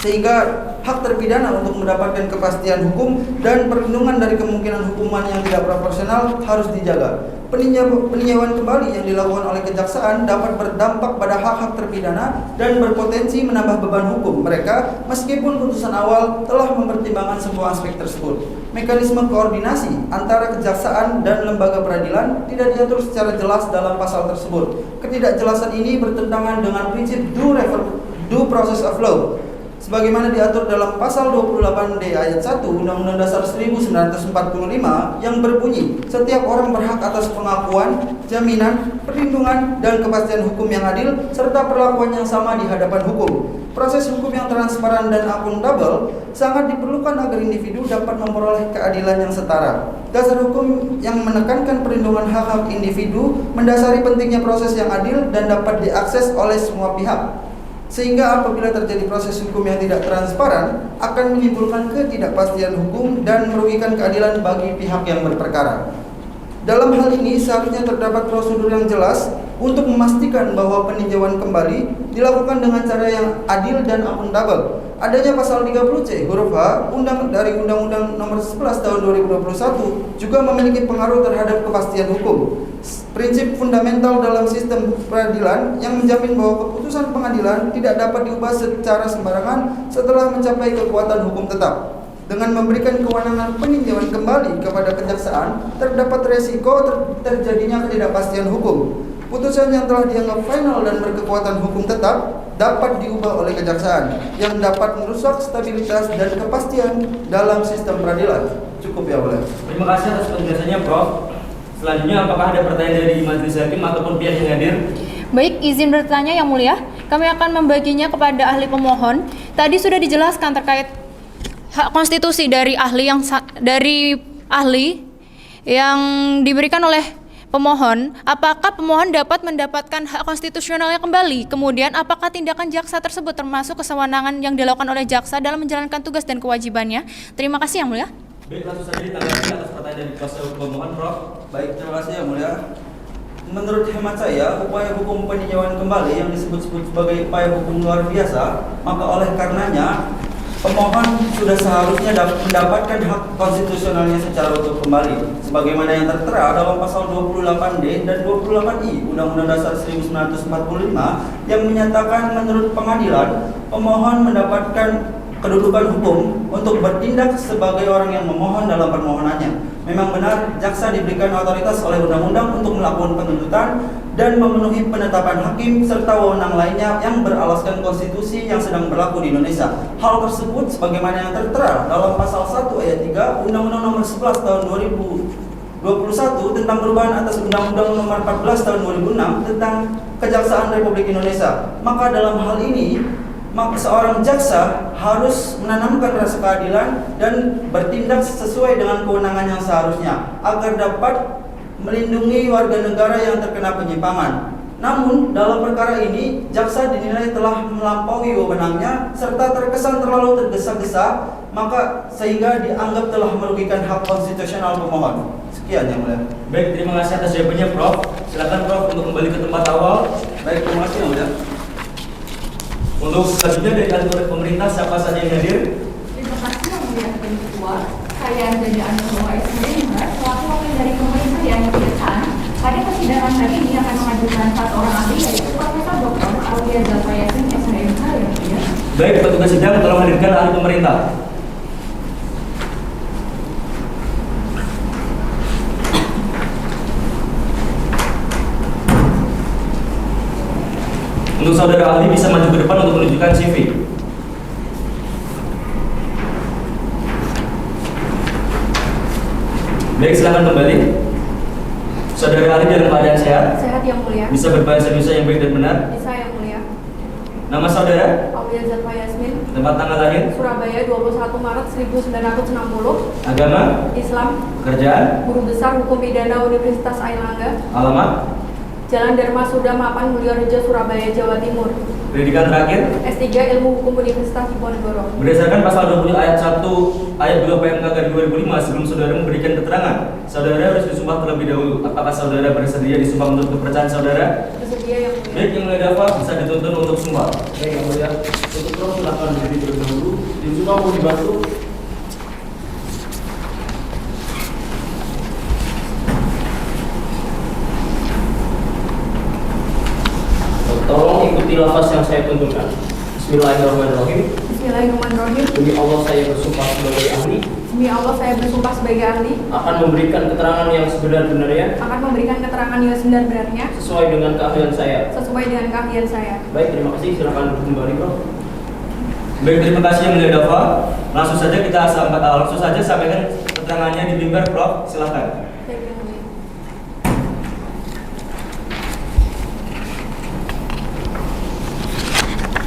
Sehingga hak terpidana untuk mendapatkan kepastian hukum dan perlindungan dari kemungkinan hukuman yang tidak proporsional harus dijaga. Peninjauan kembali yang dilakukan oleh kejaksaan dapat berdampak pada hak-hak terpidana dan berpotensi menambah beban hukum mereka meskipun putusan awal telah mempertimbangkan semua aspek tersebut. Mekanisme koordinasi antara kejaksaan dan lembaga peradilan tidak diatur secara jelas dalam pasal tersebut. Ketidakjelasan ini bertentangan dengan prinsip due process of law sebagaimana diatur dalam pasal 28D ayat 1 Undang-Undang Dasar 1945 yang berbunyi setiap orang berhak atas pengakuan, jaminan, perlindungan, dan kepastian hukum yang adil serta perlakuan yang sama di hadapan hukum. Proses hukum yang transparan dan akuntabel sangat diperlukan agar individu dapat memperoleh keadilan yang setara. Dasar hukum yang menekankan perlindungan hak-hak individu mendasari pentingnya proses yang adil dan dapat diakses oleh semua pihak. Sehingga apabila terjadi proses hukum yang tidak transparan akan menimbulkan ketidakpastian hukum dan merugikan keadilan bagi pihak yang berperkara. Dalam hal ini seharusnya terdapat prosedur yang jelas untuk memastikan bahwa peninjauan kembali dilakukan dengan cara yang adil dan akuntabel. Adanya pasal 30C huruf H dari Undang-Undang Nomor 11 Tahun 2021 juga memiliki pengaruh terhadap kepastian hukum. Prinsip fundamental dalam sistem peradilan yang menjamin bahwa keputusan pengadilan tidak dapat diubah secara sembarangan setelah mencapai kekuatan hukum tetap. Dengan memberikan kewenangan peninjauan kembali kepada kejaksaan, terdapat resiko terjadinya ketidakpastian hukum. Putusan yang telah dianggap final dan berkekuatan hukum tetap dapat diubah oleh kejaksaan yang dapat merusak stabilitas dan kepastian dalam sistem peradilan. Cukup ya, boleh. Terima kasih atas penjelasannya, Prof. Selanjutnya, apakah ada pertanyaan dari majelis hakim ataupun pihak yang hadir? Baik, izin bertanya Yang Mulia. Kami akan membaginya kepada ahli pemohon. Tadi sudah dijelaskan terkait hak konstitusi dari ahli yang diberikan oleh pemohon. Apakah pemohon dapat mendapatkan hak konstitusionalnya kembali? Kemudian apakah tindakan jaksa tersebut termasuk kesewenangan yang dilakukan oleh jaksa dalam menjalankan tugas dan kewajibannya? Terima kasih Yang Mulia. Baik, langsung saja ditanggapi atas pertanyaan dari kuasa hukum pemohon, Prof. Baik, terima kasih Yang Mulia. Menurut hemat saya, upaya hukum peninjauan kembali yang disebut-sebut sebagai upaya hukum luar biasa, maka oleh karenanya pemohon sudah seharusnya mendapatkan hak konstitusionalnya secara utuh kembali sebagaimana yang tertera dalam pasal 28D dan 28I Undang-Undang Dasar 1945 yang menyatakan menurut pengadilan pemohon mendapatkan kedudukan hukum untuk bertindak sebagai orang yang memohon dalam permohonannya. Memang benar jaksa diberikan otoritas oleh undang-undang untuk melakukan penuntutan dan memenuhi penetapan hakim serta wewenang lainnya yang beralaskan konstitusi yang sedang berlaku di Indonesia. Hal tersebut sebagaimana yang tertera dalam pasal 1 ayat 3 Undang-Undang Nomor 11 Tahun 2021 tentang perubahan atas Undang-Undang Nomor 14 Tahun 2006 tentang Kejaksaan Republik Indonesia. Maka dalam hal ini seorang jaksa harus menanamkan rasa keadilan dan bertindak sesuai dengan kewenangan yang seharusnya agar dapat melindungi warga negara yang terkena penyimpangan. Namun dalam perkara ini jaksa dinilai telah melampaui wewenangnya serta terkesan terlalu tergesa-gesa, maka sehingga dianggap telah merugikan hak konstitusional pemohon. Sekian Yang Mulia. Baik, terima kasih atas jawabannya, Prof. Silakan Prof untuk kembali ke tempat awal. Baik, terima kasih Yang Mulia. Untuk selanjutnya dari kantor pemerintah siapa saja yang hadir? Terima kasih Yang Mulia Hakim Ketua. Saya Dada Anwar SMH selaku wakil dari pemerintah yang kejaksaan. Pada persidangan hari ini akan mengajukan 4 orang ahli yaitu Profesor Dr. Aulia Zalfayasin SMH yang mulia. Baik, petugas sidang tolong hadirkan ahli pemerintah. Untuk saudara ahli bisa maju ke depan untuk menunjukkan CV. Baik, silakan kembali. Saudara ahli dalam keadaan sehat? Sehat Yang Mulia. Bisa berbahasa Indonesia yang baik dan benar? Bisa Yang Mulia. Nama saudara? Aulia Zalfayasmin. Tempat tanggal lahir? Surabaya 21 Maret 1960. Agama? Islam. Pekerjaan? Guru Besar Hukum Pidana Universitas Airlangga. Alamat? Jalan Dharma Suda Mapan Mulyorejo Surabaya Jawa Timur. Pendidikan terakhir? S3 Ilmu Hukum Universitas Diponegoro. Berdasarkan pasal 20 ayat 1 ayat 2 PMK Garis 2005, sebelum saudara memberikan keterangan, saudara harus disumpah terlebih dahulu. Apakah saudara bersedia disumpah menurut kepercayaan saudara? Bersedia Yang Mulia. Baik, Yang Mulia Dafa bisa dituntun untuk sumpah. Baik Yang Mulia, untuk Prof silakan berdiri terlebih dahulu. Disumpah mau dibantu. Tolong ikuti lafaz yang saya tunjukkan. Bismillahirrahmanirrahim. Bismillahirrahmanirrahim. Demi Allah saya bersumpah sebagai ahli. Demi Allah saya bersumpah sebagai ahli. Akan memberikan keterangan yang sebenar-benarnya. Akan memberikan keterangan yang sebenar-benarnya. Sesuai dengan keahlian saya. Sesuai dengan keahlian saya. Baik, terima kasih. Silakan kembali, Prof. Baik, terima kasih Yang Mulia Dafa. Langsung saja sampaikan keterangannya di mimbar, Prof. Silakan.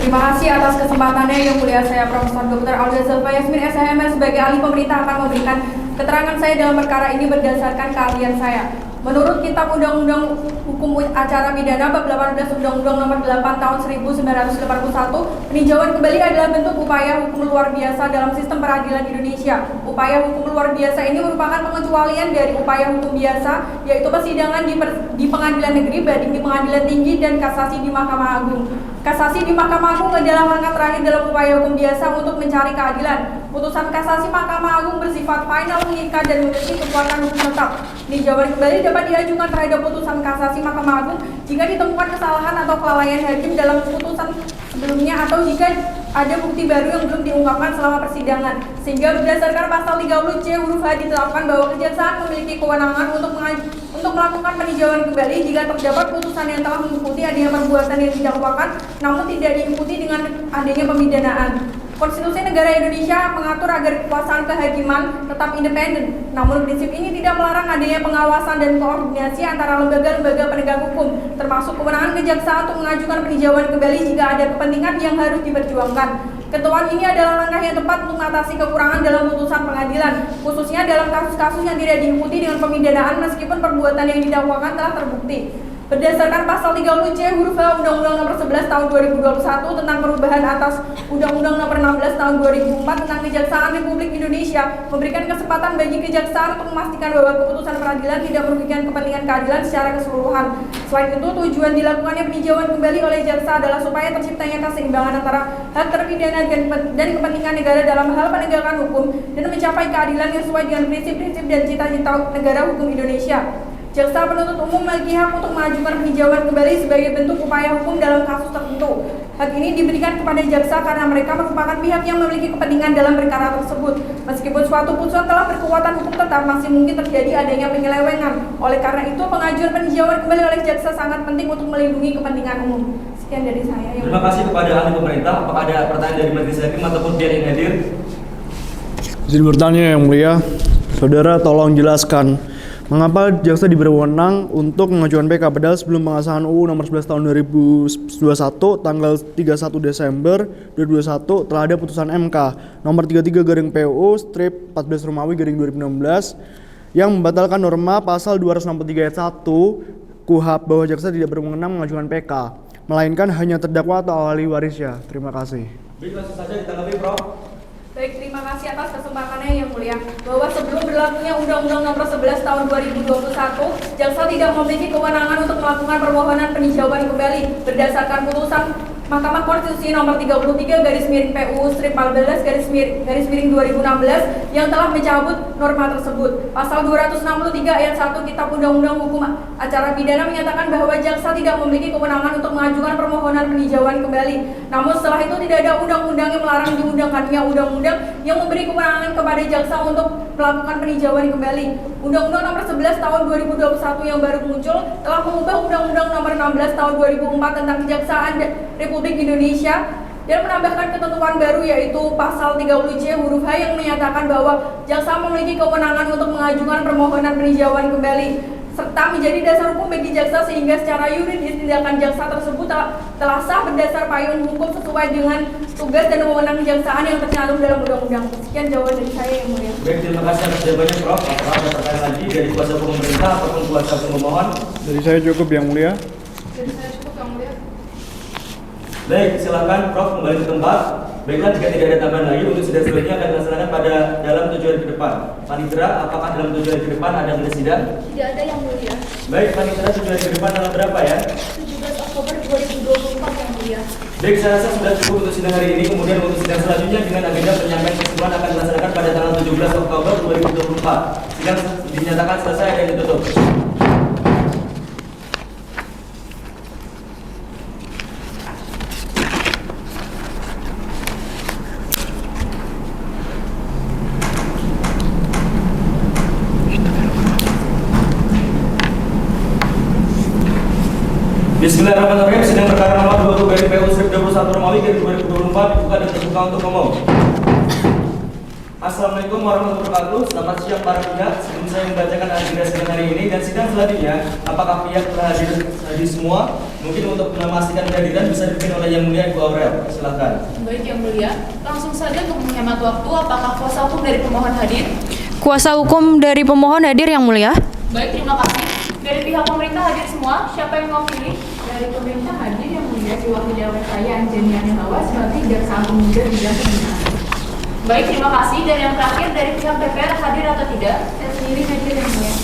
Terima kasih atas kesempatannya Yang Mulia. Saya Profesor Dr. Aulia Zalfayasmin SMH sebagai ahli pemerintah akan memberikan keterangan saya dalam perkara ini berdasarkan keahlian saya. Menurut Kitab Undang-Undang Hukum Acara Pidana Bab 18 Undang-Undang Nomor 8 Tahun 1981, peninjauan kembali adalah bentuk upaya hukum luar biasa dalam sistem peradilan Indonesia. Upaya hukum luar biasa ini merupakan pengecualian dari upaya hukum biasa, yaitu persidangan di pengadilan negeri, banding di pengadilan tinggi, dan kasasi di Mahkamah Agung. Kasasi di Mahkamah Agung adalah langkah terakhir dalam upaya hukum biasa untuk mencari keadilan. Putusan kasasi Mahkamah Agung bersifat final, mengikat, dan memiliki kekuatan hukum tetap. Peninjauan kembali dapat diajukan terhadap putusan kasasi Mahkamah Agung jika ditemukan kesalahan atau kelalaian hakim dalam putusan sebelumnya, atau jika ada bukti baru yang belum diungkapkan selama persidangan, sehingga berdasarkan pasal 30C huruf H ditetapkan bahwa kejaksaan memiliki kewenangan untuk melakukan peninjauan kembali jika terdapat putusan yang telah mengikuti adanya perbuatan yang didakwakan namun tidak diikuti dengan adanya pemidanaan. Konstitusi negara Indonesia mengatur agar kekuasaan kehakiman tetap independen. Namun prinsip ini tidak melarang adanya pengawasan dan koordinasi antara lembaga-lembaga penegak hukum, termasuk kewenangan kejaksaan untuk mengajukan peninjauan kembali jika ada kepentingan yang harus diperjuangkan. Ketentuan ini adalah langkah yang tepat untuk mengatasi kekurangan dalam putusan pengadilan, khususnya dalam kasus-kasus yang tidak diikuti dengan pemidanaan meskipun perbuatan yang didakwakan telah terbukti. Berdasarkan pasal 30C huruf H Undang-Undang Nomor 11 Tahun 2021 tentang perubahan atas Undang-Undang Nomor 16 Tahun 2004 tentang Kejaksaan Republik Indonesia, memberikan kesempatan bagi kejaksaan untuk memastikan bahwa keputusan peradilan tidak merugikan kepentingan keadilan secara keseluruhan. Selain itu, tujuan dilakukannya peninjauan kembali oleh jaksa adalah supaya terciptanya keseimbangan antara hak terpidana dan kepentingan negara dalam hal penegakan hukum dan mencapai keadilan yang sesuai dengan prinsip-prinsip dan cita-cita negara hukum Indonesia. Jaksa penuntut umum memiliki hak untuk mengajukan peninjauan kembali sebagai bentuk upaya hukum dalam kasus tertentu. Hak ini diberikan kepada jaksa karena mereka merupakan pihak yang memiliki kepentingan dalam perkara tersebut. Meskipun suatu putusan telah berkekuatan hukum tetap, masih mungkin terjadi adanya penyelewengan. Oleh karena itu, pengajuan peninjauan kembali oleh jaksa sangat penting untuk melindungi kepentingan umum. Sekian dari saya. Terima kasih kepada ahli pemerintah. Apakah ada pertanyaan dari majelis hakim ataupun pihak yang hadir? Izin bertanya yang mulia, saudara tolong jelaskan mengapa jaksa diberi wewenang untuk mengajukan PK padahal sebelum pengesahan UU nomor 11 tahun 2021 tanggal 31 Desember 2021 telah ada putusan MK nomor 33/PU/14 yang membatalkan norma pasal 263 ayat 1 KUHP bahwa jaksa tidak berwenang mengajukan PK, melainkan hanya terdakwa atau ahli warisnya. Terima kasih. Baik, langsung saja ditanggapi, Prof. Baik, terima kasih atas kesempatannya yang mulia. Bahwa sebelum berlakunya Undang-Undang Nomor 11 Tahun 2021, jaksa tidak memiliki kewenangan untuk melakukan permohonan peninjauan kembali berdasarkan putusan Mahkamah Konstitusi Nomor 33/PU/14/2016 yang telah mencabut norma tersebut. Pasal 263 ayat 1 Kitab Undang-Undang Hukum Acara Pidana menyatakan bahwa jaksa tidak memiliki kewenangan untuk mengajukan permohonan peninjauan kembali. Namun setelah itu tidak ada undang-undang yang melarang diundangkannya undang-undang yang memberi kewenangan kepada jaksa untuk melakukan peninjauan kembali. Undang-Undang Nomor 11 Tahun 2021 yang baru muncul telah mengubah Undang-Undang Nomor 16 Tahun 2004 tentang Kejaksaan Republik Indonesia dan menambahkan ketentuan baru yaitu pasal 30C huruf H yang menyatakan bahwa jaksa memiliki kewenangan untuk mengajukan permohonan peninjauan kembali serta menjadi dasar hukum bagi jaksa sehingga secara yuridis tindakan jaksa tersebut telah sah berdasar payung hukum sesuai dengan tugas dan wewenang kejaksaan yang tercantum dalam undang-undang. Sekian jawaban dari saya yang mulia. Baik, terima kasih atas jawabannya, Prof. Apakah ada pertanyaan lagi dari kuasa hukum pemerintah ataupun kuasa hukum pemohon? Dari saya cukup yang mulia. Dari saya cukup yang mulia. Baik, silakan Prof kembali ke tempat. Baiklah, jika tidak ada tambahan lagi untuk sidang selanjutnya akan dilaksanakan pada dalam 7 hari ke depan. Panitera, apakah dalam 7 hari ke depan ada sidang? Tidak ada yang mulia. Baik, Panitera 7 hari ke depan tanggal berapa ya? 17 Oktober 2024 yang mulia. Baik, saya rasa sudah cukup untuk sidang hari ini. Kemudian untuk sidang selanjutnya dengan agenda penyampaian kesimpulan akan dilaksanakan pada tanggal 17 Oktober 2024. Sidang dinyatakan selesai dan ditutup. Bismillahirrahmanirrahim. Sidang perkara nomor 20 PU/21 Romawi 2024 dibuka dan terbuka untuk umum. Assalamualaikum warahmatullahi wabarakatuh. Selamat siang para pihak. Sebelum saya membacakan agenda sidang hari ini dan sidang selanjutnya, apakah pihak telah hadir semua? Mungkin untuk memastikan kehadiran bisa dipimpin oleh Yang Mulia Ibu Aurel. Silakan. Baik Yang Mulia, langsung saja untuk menghemat waktu, apakah kuasa hukum dari pemohon hadir? Kuasa hukum dari pemohon hadir Yang Mulia. Baik, terima kasih. Dari pihak pemerintah hadir semua, siapa yang mewakili? Dari pemerintah hadir yang mulia diwakili oleh saya Anjani Hawa sebagai jaksa agung muda bidang pembinaan. Baik, terima kasih. Dan yang terakhir dari pihak DPR hadir atau tidak? Saya sendiri hadir yang mulia.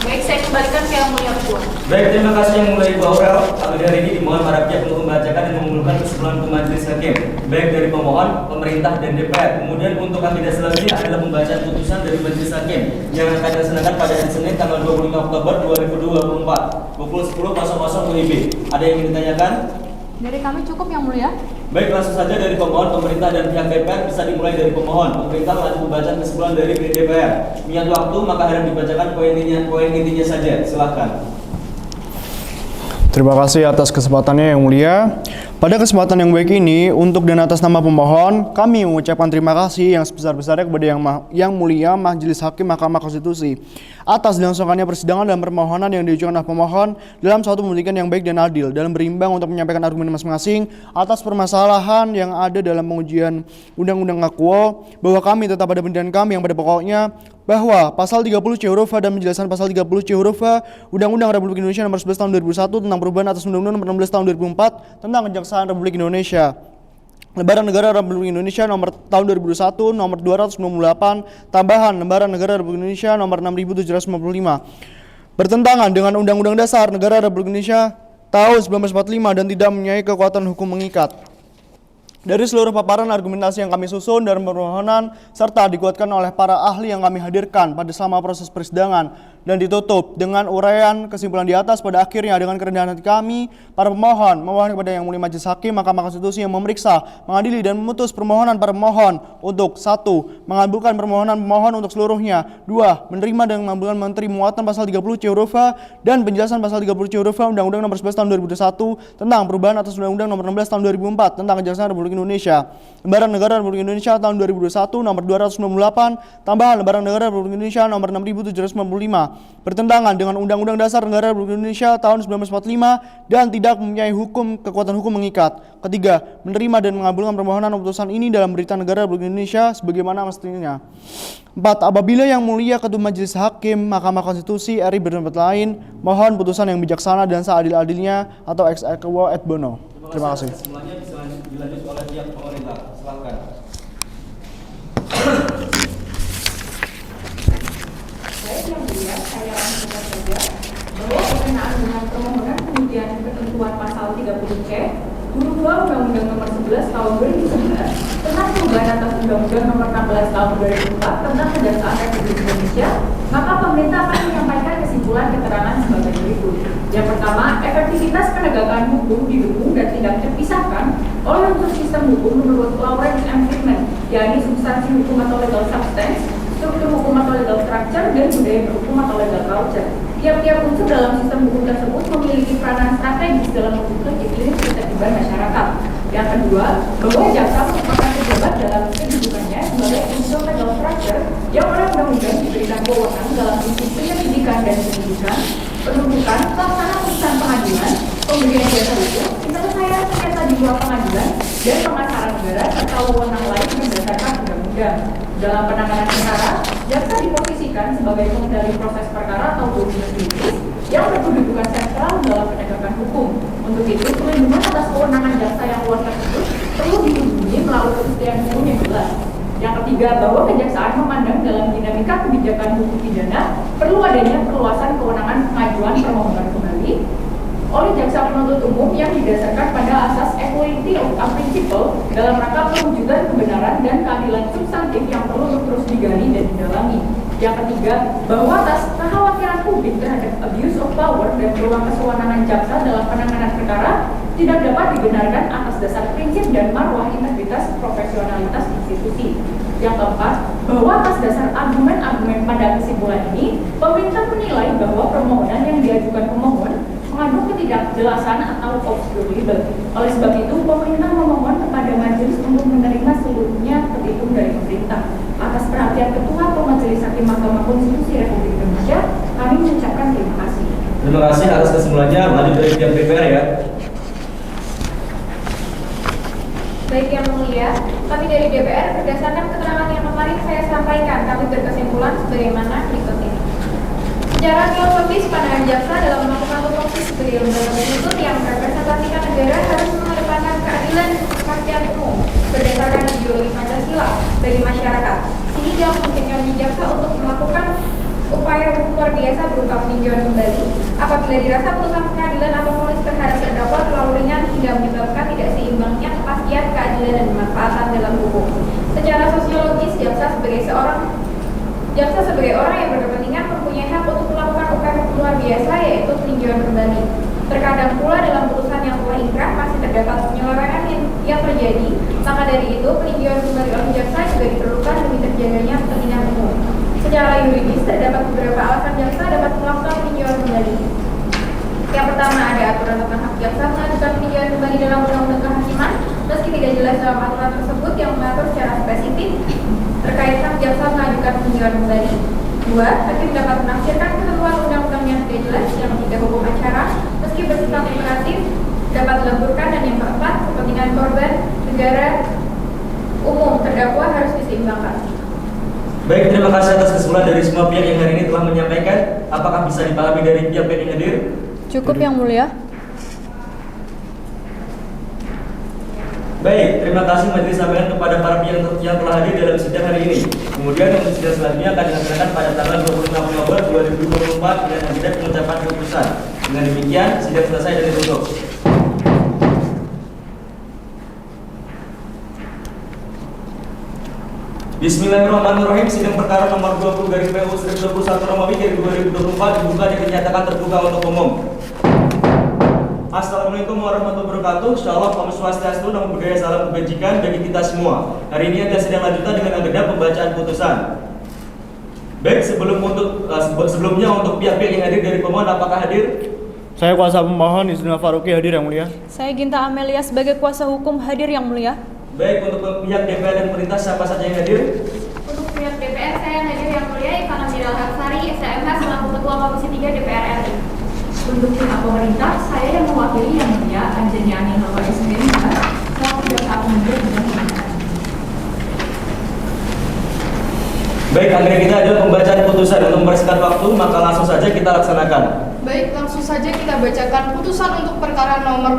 Baik, saya kembalikan ke yang mulia ketua. Baik, terima kasih yang mulia Ibu Aurel. Pada hari ini dimohon para pihak untuk membacakan dan mengumumkan kesimpulan ke majelis hakim, baik dari pemohon, pemerintah, dan DPR. Kemudian untuk agenda selanjutnya adalah pembacaan putusan dari majelis hakim yang akan dilaksanakan pada hari Senin tanggal 25 Oktober 2024 pukul 10.00 WIB. Ada yang ingin ditanyakan? Dari kami cukup yang mulia. Baik, langsung saja dari pemohon, pemerintah, dan pihak DPR. Bisa dimulai dari pemohon. Pemerintah melanjut pembacaan kesimpulan dari DPR. Mengingat waktu, maka harap dibacakan poin intinya saja. Silahkan. Terima kasih atas kesempatannya yang mulia. Pada kesempatan yang baik ini, untuk dan atas nama pemohon, kami mengucapkan terima kasih yang sebesar-besarnya kepada yang mulia Majelis Hakim Mahkamah Konstitusi atas dilangsungkannya persidangan dan permohonan yang diajukan oleh pemohon dalam suatu pembuktian yang baik dan adil dalam berimbang untuk menyampaikan argumen masing-masing atas permasalahan yang ada dalam pengujian Undang-Undang Akuo, bahwa kami tetap pada pendirian kami yang pada pokoknya bahwa pasal 30 C huruf A dan penjelasan pasal 30 C huruf A Undang-Undang Republik Indonesia nomor 11 tahun 2001 tentang perubahan atas Undang-Undang nomor 16 tahun 2004 tentang Kejaksaan Republik Indonesia, Lembaran Negara Republik Indonesia nomor tahun 2001 nomor 298 tambahan Lembaran Negara Republik Indonesia nomor 6755 bertentangan dengan Undang-Undang Dasar Negara Republik Indonesia tahun 1945 dan tidak mempunyai kekuatan hukum mengikat. Dari seluruh paparan argumentasi yang kami susun dalam permohonan serta dikuatkan oleh para ahli yang kami hadirkan pada selama proses persidangan dan ditutup dengan uraian kesimpulan di atas, pada akhirnya dengan kerendahan hati kami para pemohon memohon kepada yang mulia Majelis Hakim Mahkamah Konstitusi yang memeriksa, mengadili dan memutus permohonan para pemohon untuk 1. Mengabulkan permohonan pemohon untuk seluruhnya, 2. Menerima dan mengabulkan menteri muatan pasal 30 C huruf A dan penjelasan pasal 30 C huruf A Undang-Undang nomor 11 tahun 2001 tentang perubahan atas Undang-Undang nomor 16 tahun 2004 tentang Kejaksaan Republik Indonesia, Lembaran Negara Republik Indonesia tahun 2021 nomor 298 tambahan Lembaran Negara Republik Indonesia nomor 6755 bertentangan dengan Undang-Undang Dasar Negara Republik Indonesia tahun 1945 dan tidak mempunyai kekuatan hukum mengikat. 3. Menerima dan mengabulkan permohonan putusan ini dalam berita negara Republik Indonesia sebagaimana mestinya. 4. Apabila yang mulia Ketua Majelis Hakim Mahkamah Konstitusi RI berpendapat lain, mohon putusan yang bijaksana dan seadil-adilnya atau ex aequo et bono. Terima kasih. Semuanya bisa dilanjut oleh pihak pemerintah. Silakan. Baik yang mulia, saya langsung saja bahwa berkenaan dengan permohonan pengujian ketentuan pasal 30 C huruf 2 Undang-Undang nomor 11 tahun 2011 tentang perubahan atas Undang-Undang nomor 16 tahun 2004 tentang Kejaksaan Republik Indonesia, maka pemerintah akan menyampaikan kesimpulan keterangan sebagai berikut. Yang pertama, efektivitas penegakan hukum didukung dan tidak terpisahkan oleh unsur sistem hukum menurut Lawrence M. Friedman, yakni substansi hukum atau legal substance, struktur hukum atau legal structure, dan budaya berhukum atau legal culture. Tiap-tiap unsur dalam sistem hukum tersebut memiliki peranan strategis dalam membentuk iklim ketertiban masyarakat. Yang kedua, bahwa jaksa merupakan pejabat dalam kedudukannya sebagai unsur legal structure yang oleh undang-undang diberikan wewenang dalam prinsip penyelidikan dan penyidikan, penuntutan, pelaksanaan putusan pengadilan, pemberian jasa hukum, penyelesaian sengketa di luar pengadilan, dan pengacara negara serta wewenang lain berdasarkan undang-undang. Dalam penanganan perkara, jaksa diposisikan sebagai pengendali proses perkara atau jurisdiksis yang berkedudukan sentral dalam penegakan hukum. Untuk itu, perlindungan atas kewenangan jaksa yang luas tersebut perlu dilindungi melalui kepastian hukum yang jelas. Yang ketiga, bahwa kejaksaan memandang dalam dinamika kebijakan hukum pidana perlu adanya perluasan kewenangan pengajuan permohonan kembali oleh jaksa penuntut umum yang didasarkan pada asas equality of principle dalam rangka perwujudan kebenaran dan keadilan substantif yang perlu terus digali dan didalami. Yang ketiga, bahwa atas kekhawatiran publik terhadap abuse of power dan peluang kesewenangan jaksa dalam penanganan perkara tidak dapat dibenarkan atas dasar prinsip dan marwah integritas profesionalitas institusi. Yang keempat, bahwa atas dasar argumen-argumen pada kesimpulan ini, pemerintah menilai bahwa permohonan yang diajukan pemohon mengandung ketidakjelasan atau obscure legal. Oleh sebab itu, pemerintah memohon kepada majelis untuk menerima seluruhnya petitum dari pemerintah. Atas perhatian Ketua atau Majelis Hakim Mahkamah Konstitusi Republik Indonesia, kami mengucapkan terima kasih. Terima kasih atas kesimpulannya. Lanjut dari pihak DPR ya. Baik yang mulia, kami dari DPR berdasarkan keterangan yang kemarin saya sampaikan, kami berkesimpulan sebagaimana berikut ini. Secara filosofis pada Kewajiban jaksa dalam melakukan tupoksi sebagai lembaga penuntut yang merepresentasikan negara harus mengedepankan keadilan dan kepastian hukum berdasarkan ideologi Pancasila bagi masyarakat, sehingga memungkinkan jaksa untuk melakukan upaya hukum luar biasa berupa peninjauan kembali apabila dirasa putusan pengadilan atau vonis terhadap terdakwa terlalu ringan hingga menyebabkan tidak seimbangnya kepastian, keadilan, dan kemanfaatan dalam hukum. Secara sosiologis, jaksa sebagai orang yang berkepentingan mempunyai hak untuk melakukan upaya hukum luar biasa, yaitu peninjauan kembali. Terkadang pula dalam putusan yang telah inkrah masih terdapat penyelewengan yang terjadi, maka dari itu peninjauan kembali oleh jaksa juga diperlukan demi terjaganya kepentingan umum. Secara yuridis, terdapat beberapa alasan jaksa dapat melakukan peninjauan kembali. Yang pertama, ada aturan tentang hak jaksa mengajukan peninjauan kembali dalam undang-undang kehakiman, meski tidak jelas dalam aturan tersebut yang mengatur secara spesifik terkait hak jaksa mengajukan peninjauan kembali. 2. Hakim dapat menafsirkan ketentuan undang-undang yang tidak jelas. Yang ketiga, hukum acara meski bersifat imperatif dapat dilaburkan. Dan yang keempat, kepentingan korban, negara, umum, terdakwa harus diseimbangkan. Baik, terima kasih atas kesimpulan dari semua pihak yang hari ini telah menyampaikan. Apakah bisa dipahami dari pihak-pihak yang hadir? Cukup, Yang Mulia. Baik, terima kasih majelis sampaikan kepada para pihak yang telah hadir dalam sidang hari ini. Kemudian untuk sidang selanjutnya akan dilaksanakan pada tanggal 26 Oktober 2024 dengan agenda pengucapan keputusan. Dengan demikian, sidang selesai dan ditutup. Bismillahirrahmanirrahim. Sidang perkara nomor 20/PU/21 Romawi 2024 dibuka dan dinyatakan terbuka untuk umum. Assalamualaikum warahmatullahi wabarakatuh. Insyaallah Om Swastiastu, Namo Buddhaya, salam kebajikan bagi kita semua. Hari ini ada sidang lanjutan dengan agenda pembacaan putusan. Baik, sebelumnya untuk pihak-pihak yang hadir dari pemohon, apakah hadir? Saya kuasa pemohon Isnur Faruqi hadir, Yang Mulia. Saya Ginta Amelia sebagai kuasa hukum hadir, Yang Mulia. Baik, untuk pihak DPR dan pemerintah siapa saja yang hadir? Untuk pihak DPR saya hadir, Yang Mulia, Ivana Miral Harsari, SMH selaku Ketua Komisi 3 DPR RI. Untuk pihak pemerintah, saya yang mewakili Yang Mulia Anjani Ani Hawa Ismail selaku jaksa penuntut umum. Baik, akhirnya kita ada pembacaan putusan. Untuk mempersingkat waktu, maka langsung saja kita laksanakan. Baik, langsung saja kita bacakan putusan untuk perkara nomor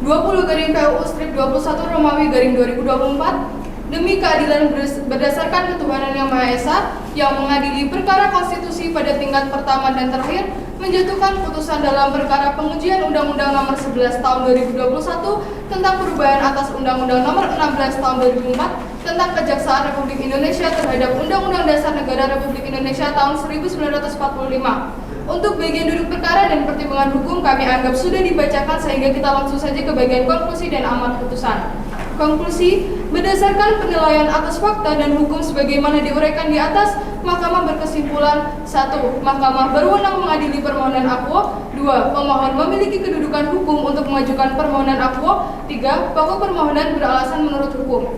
20/PU/21 Romawi 2024 demi keadilan berdasarkan ketuhanan Yang Maha Esa yang mengadili perkara konstitusi pada tingkat pertama dan terakhir, menjatuhkan putusan dalam perkara pengujian Undang-Undang Nomor 11 Tahun 2021 tentang perubahan atas Undang-Undang Nomor 16 Tahun 2004 tentang Kejaksaan Republik Indonesia terhadap Undang-Undang Dasar Negara Republik Indonesia tahun 1945. Untuk bagian duduk perkara dan pertimbangan hukum kami anggap sudah dibacakan, sehingga kita langsung saja ke bagian konklusi dan amar putusan. Konklusi, berdasarkan penilaian atas fakta dan hukum sebagaimana diuraikan di atas, Mahkamah berkesimpulan: 1. Mahkamah berwenang mengadili permohonan akuo. 2. Pemohon memiliki kedudukan hukum untuk mengajukan permohonan akuo. 3. Pokok permohonan beralasan menurut hukum.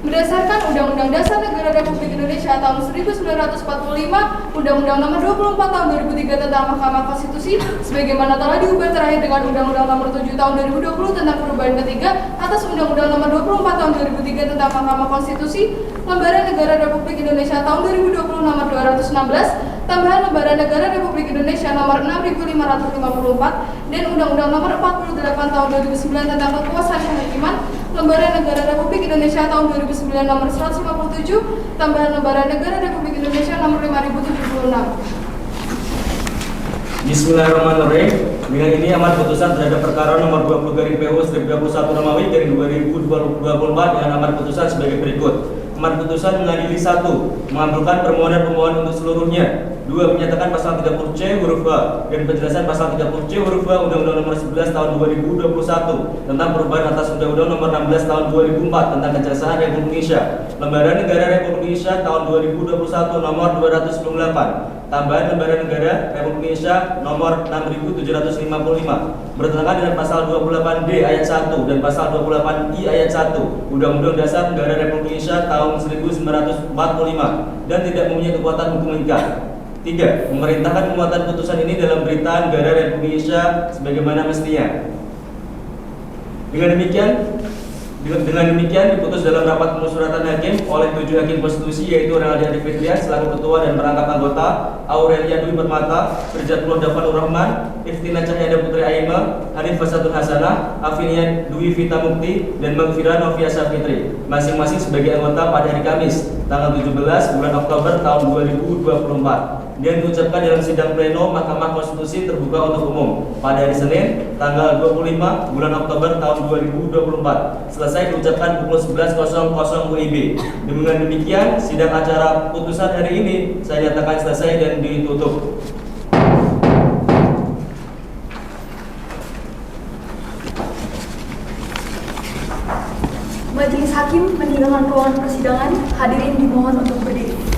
Berdasarkan Undang-Undang Dasar Negara Republik Indonesia tahun 1945, Undang-Undang Nomor 24 Tahun 2003 tentang Mahkamah Konstitusi, sebagaimana telah diubah terakhir dengan Undang-Undang Nomor 7 Tahun 2020 tentang perubahan ketiga atas Undang-Undang Nomor 24 Tahun 2003 tentang Mahkamah Konstitusi, Lembaran Negara Republik Indonesia tahun 2020 Nomor 216, tambahan Lembaran Negara Republik Indonesia Nomor 6554, dan Undang-Undang Nomor 48 Tahun 2009 tentang Kekuasaan Kehakiman, Lembaran Negara Republik Indonesia tahun 2009 Nomor 157, tambahan Lembaran Negara Republik Indonesia Nomor 5076. Bismillahirrahmanirrahim. Dengan ini amar putusan terhadap perkara nomor 20/PU/21 Romawi 2024 dengan amar putusan sebagai berikut. Amar putusan mengadili 1. Mengabulkan permohonan pemohon untuk seluruhnya. 2. Menyatakan pasal 30C huruf A dan penjelasan pasal 30C huruf A Undang-Undang Nomor 11 Tahun 2021 tentang perubahan atas Undang-Undang Nomor 16 Tahun 2004 tentang Kejaksaan Republik Indonesia, Lembaran Negara Republik Indonesia Tahun 2021 Nomor 298, tambahan Lembaran Negara Republik Indonesia Nomor 6755, bertentangan dengan pasal 28D ayat 1 dan pasal 28I ayat 1 Undang-Undang Dasar Negara Republik Indonesia tahun 1945 dan tidak mempunyai kekuatan hukum mengikat. 3. Memerintahkan penguatan putusan ini dalam Berita Negara Republik Indonesia sebagaimana mestinya. Dengan demikian, Dengan demikian diputus dalam rapat pemusyawaratan hakim oleh 7 hakim konstitusi yaitu Renaldi Arif Fitrian selaku ketua dan merangkap anggota, Aurelia Dwi Permata, Firjatullah Dafanur Rahman, Iftina Cahyada Putri Aima, Hanif Fasatul Hasanah, Afinia Dwi Vita Mukti, dan Magfira Noviasa Fitri, masing-masing sebagai anggota pada hari Kamis, tanggal 17 bulan Oktober tahun 2024. Dan diucapkan dalam sidang pleno Mahkamah Konstitusi terbuka untuk umum pada hari Senin, tanggal 25 bulan Oktober tahun 2024. Selesai diucapkan pukul 11.00 WIB. Dengan demikian, sidang acara putusan hari ini saya nyatakan selesai dan ditutup. Majelis Hakim meninggalkan ruangan persidangan. Hadirin dimohon untuk berdiri.